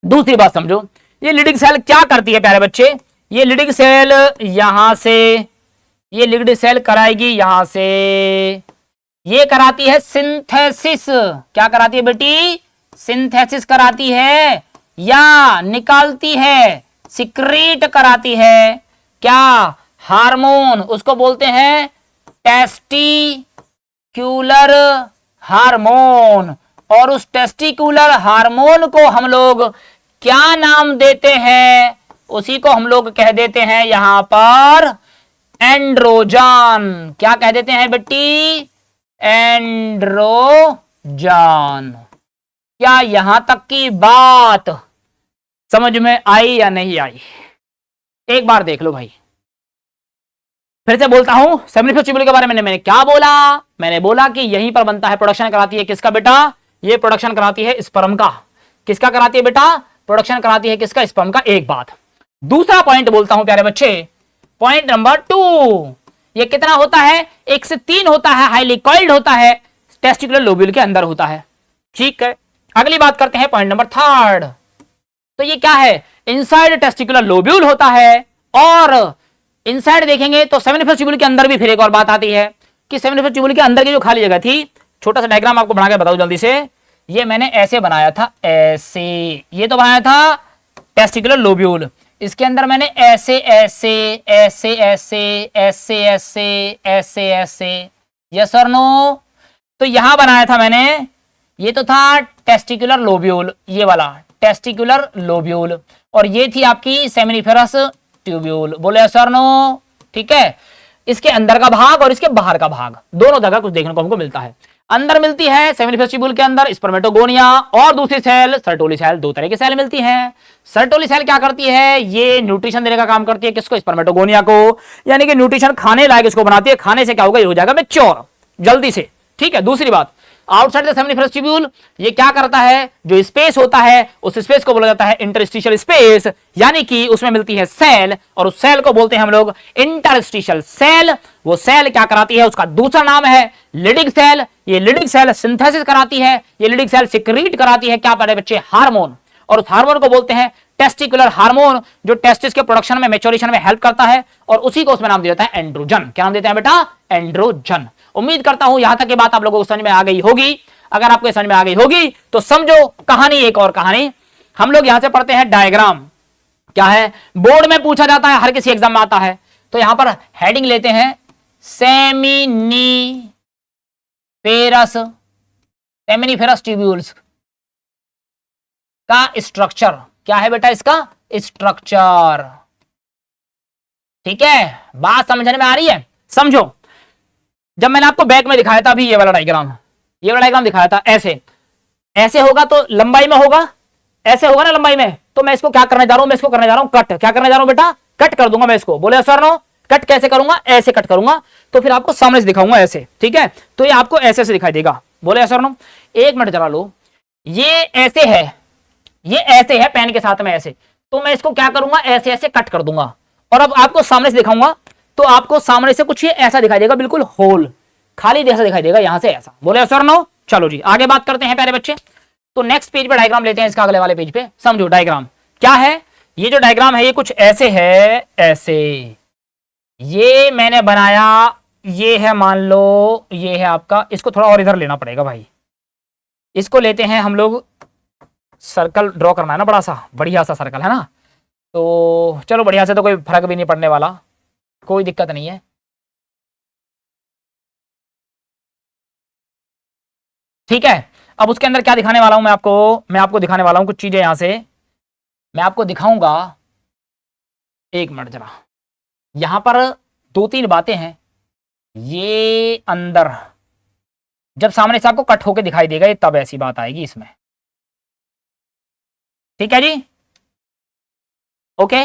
दूसरी बात समझो, ये लिडिग सेल क्या करती है प्यारे बच्चे? ये लिडिग सेल यहां से, ये लिडिग सेल कराएगी यहां से, ये कराती है सिंथेसिस। क्या कराती है बेटी? सिंथेसिस कराती है, या निकालती है, सिक्रीट कराती है। क्या? हार्मोन, उसको बोलते हैं टेस्टिक्यूलर हार्मोन। और उस टेस्टिक्यूलर हार्मोन को हम लोग क्या नाम देते हैं? उसी को हम लोग कह देते हैं यहां पर एंड्रोजन। क्या कह देते हैं बेटी? एंड्रोजन। क्या यहां तक की बात समझ में आई या नहीं आई? एक बार देख लो भाई, फिर से बोलता हूं सेमिनिफेरस ट्यूब्यूल के बारे में मैंने क्या बोला? मैंने बोला कि यहीं पर बनता है, प्रोडक्शन कराती है किसका बेटा? ये प्रोडक्शन कराती है स्पर्म का। किसका कराती है बेटा? प्रोडक्शन कराती है किसका? स्पर्म का। एक बात। दूसरा पॉइंट बोलता हूं प्यारे बच्चे, पॉइंट नंबर 2। ये कितना होता है? 1 से 3 होता है, हाईली कॉइल्ड होता है, टेस्टिकुलर लोब्यूल के अंदर होता है। ठीक है, अगली बात करते हैं पॉइंट नंबर 3। तो ये क्या है? इनसाइड टेस्टिकुलर लोब्यूल होता है। और इनसाइड देखेंगे तो सेमिनिफेरस ट्यूब्यूल के अंदर भी फिर एक और बात आती है कि सेमिनिफेरस ट्यूब्यूल के अंदर की जो खाली जगह थी, छोटा सा डायग्राम आपको बना के बताऊं जल्दी से। ये मैंने ऐसे बनाया था, ऐसे, ये तो बनाया था टेस्टिकुलर लोब्यूल। इसके अंदर मैंने ऐसे ऐसे ऐसे ऐसे ऐसे ऐसे ऐसे ऐसे, यस और नो? तो यहां बनाया था मैंने, ये तो था टेस्टिकुलर लोब्यूल, ये वाला टेस्टिकुलर लोब्यूल, और ये थी आपकी सेमिनिफेरस ट्यूब्यूल। बोले यस और नो? ठीक है, इसके अंदर का भाग और इसके बाहर का भाग, दोनों जगह कुछ देखने को हमको मिलता है। अंदर मिलती है सेमिनिफेरस ट्यूब्यूल के अंदर स्पर्मेटोगोनिया, और दूसरी सेल सर्टोली सेल। दो तरह की सेल मिलती हैं। सर्टोली सेल क्या करती है? ये न्यूट्रिशन देने का काम करती है किसको? स्पर्मेटोगोनिया को, यानी कि न्यूट्रिशन खाने लायक इसको बनाती है। खाने से क्या होगा? ये हो जाएगा मैच्योर जल्दी से। ठीक है, दूसरी बात, आउटसाइड द सेमिनिफेरस ट्यूब्यूल ये क्या करता है? जो स्पेस होता है उस स्पेस को बोला जाता है इंटरस्टिशियल स्पेस, यानी कि उसमें मिलती है सेल, और उस सेल को बोलते हैं हम लोग इंटरस्टिशियल सेल। वो सेल क्या कराती है? उसका दूसरा नाम है लिडिग सेल। ये लिडिग सेल सिंथेसिस कराती है, ये लिडिग सेल सिक्रीट कराती है क्या पढ़े बच्चे? हार्मोन। और उस हार्मोन को बोलते हैं टेस्टिकुलर हार्मोन, जो टेस्टिस के प्रोडक्शन में, मैच्योरेशन में हेल्प करता है, और उसी को उसमें नाम दिया जाता है एंड्रोजन। क्या नाम देते हैं बेटा? एंड्रोजन। उम्मीद करता हूं यहां तक की बात आप लोगों को समझ में आ गई होगी। अगर आपको समझ में आ गई होगी तो समझो कहानी, एक और कहानी हम लोग यहां से पढ़ते हैं। डायग्राम क्या है? बोर्ड में पूछा जाता है, हर किसी एग्जाम में आता है। तो यहां पर हेडिंग लेते हैं सेमिनिफेरस ट्यूब्यूल्स का स्ट्रक्चर। क्या है बेटा इसका? स्ट्रक्चर। ठीक है, बात समझने में आ रही है? समझो, जब मैंने आपको बैक में दिखाया था अभी ये वाला डायग्राम दिखाया था, ऐसे ऐसे होगा तो लंबाई में होगा, ऐसे होगा ना लंबाई में, तो मैं इसको क्या करने जा रहा हूं? मैं इसको करने जा रहा हूं कट। क्या करने जा रहा हूं बेटा? कट कर दूंगा मैं इसको। बोले सर नो? कट कैसे करूंगा? ऐसे कट करूंगा, तो फिर आपको सामने से दिखाऊंगा ऐसे। ठीक है, तो ये आपको ऐसे से दिखाई देगा। बोले सर नो? एक मिनट जरा लो, ये ऐसे है, ये ऐसे है पेन के साथ में ऐसे, तो मैं इसको क्या करूंगा? ऐसे ऐसे कट कर दूंगा, और अब आपको सामने से दिखाऊंगा तो आपको सामने से कुछ ये ऐसा दिखाई देगा, बिल्कुल होल खाली जैसा दिखाई देगा यहां से ऐसा। बोले सर नो? चलो जी आगे बात करते हैं प्यारे बच्चे। तो नेक्स्ट पेज पे डायग्राम लेते हैं, इसका अगले वाले पेज पे। समझो डायग्राम क्या है? ये जो डायग्राम है ये कुछ ऐसे है, ऐसे। ये मैंने बनाया, ये है मान लो, ये है आपका, इसको थोड़ा और इधर लेना पड़ेगा भाई। इसको लेते हैं हम लोग, सर्कल ड्रॉ करना है ना, बड़ा सा बढ़िया सा सर्कल है ना। तो चलो बढ़िया से, तो कोई फर्क भी नहीं पड़ने वाला, कोई दिक्कत नहीं है। ठीक है, अब उसके अंदर क्या दिखाने वाला हूं मैं आपको दिखाने वाला हूं कुछ चीजें। यहां से मैं आपको दिखाऊंगा, एक मिनट जरा। यहां पर दो तीन बातें हैं। ये अंदर जब सामने से आपको कट होके दिखाई देगा, ये तब ऐसी बात आएगी इसमें। ठीक है जी, ओके।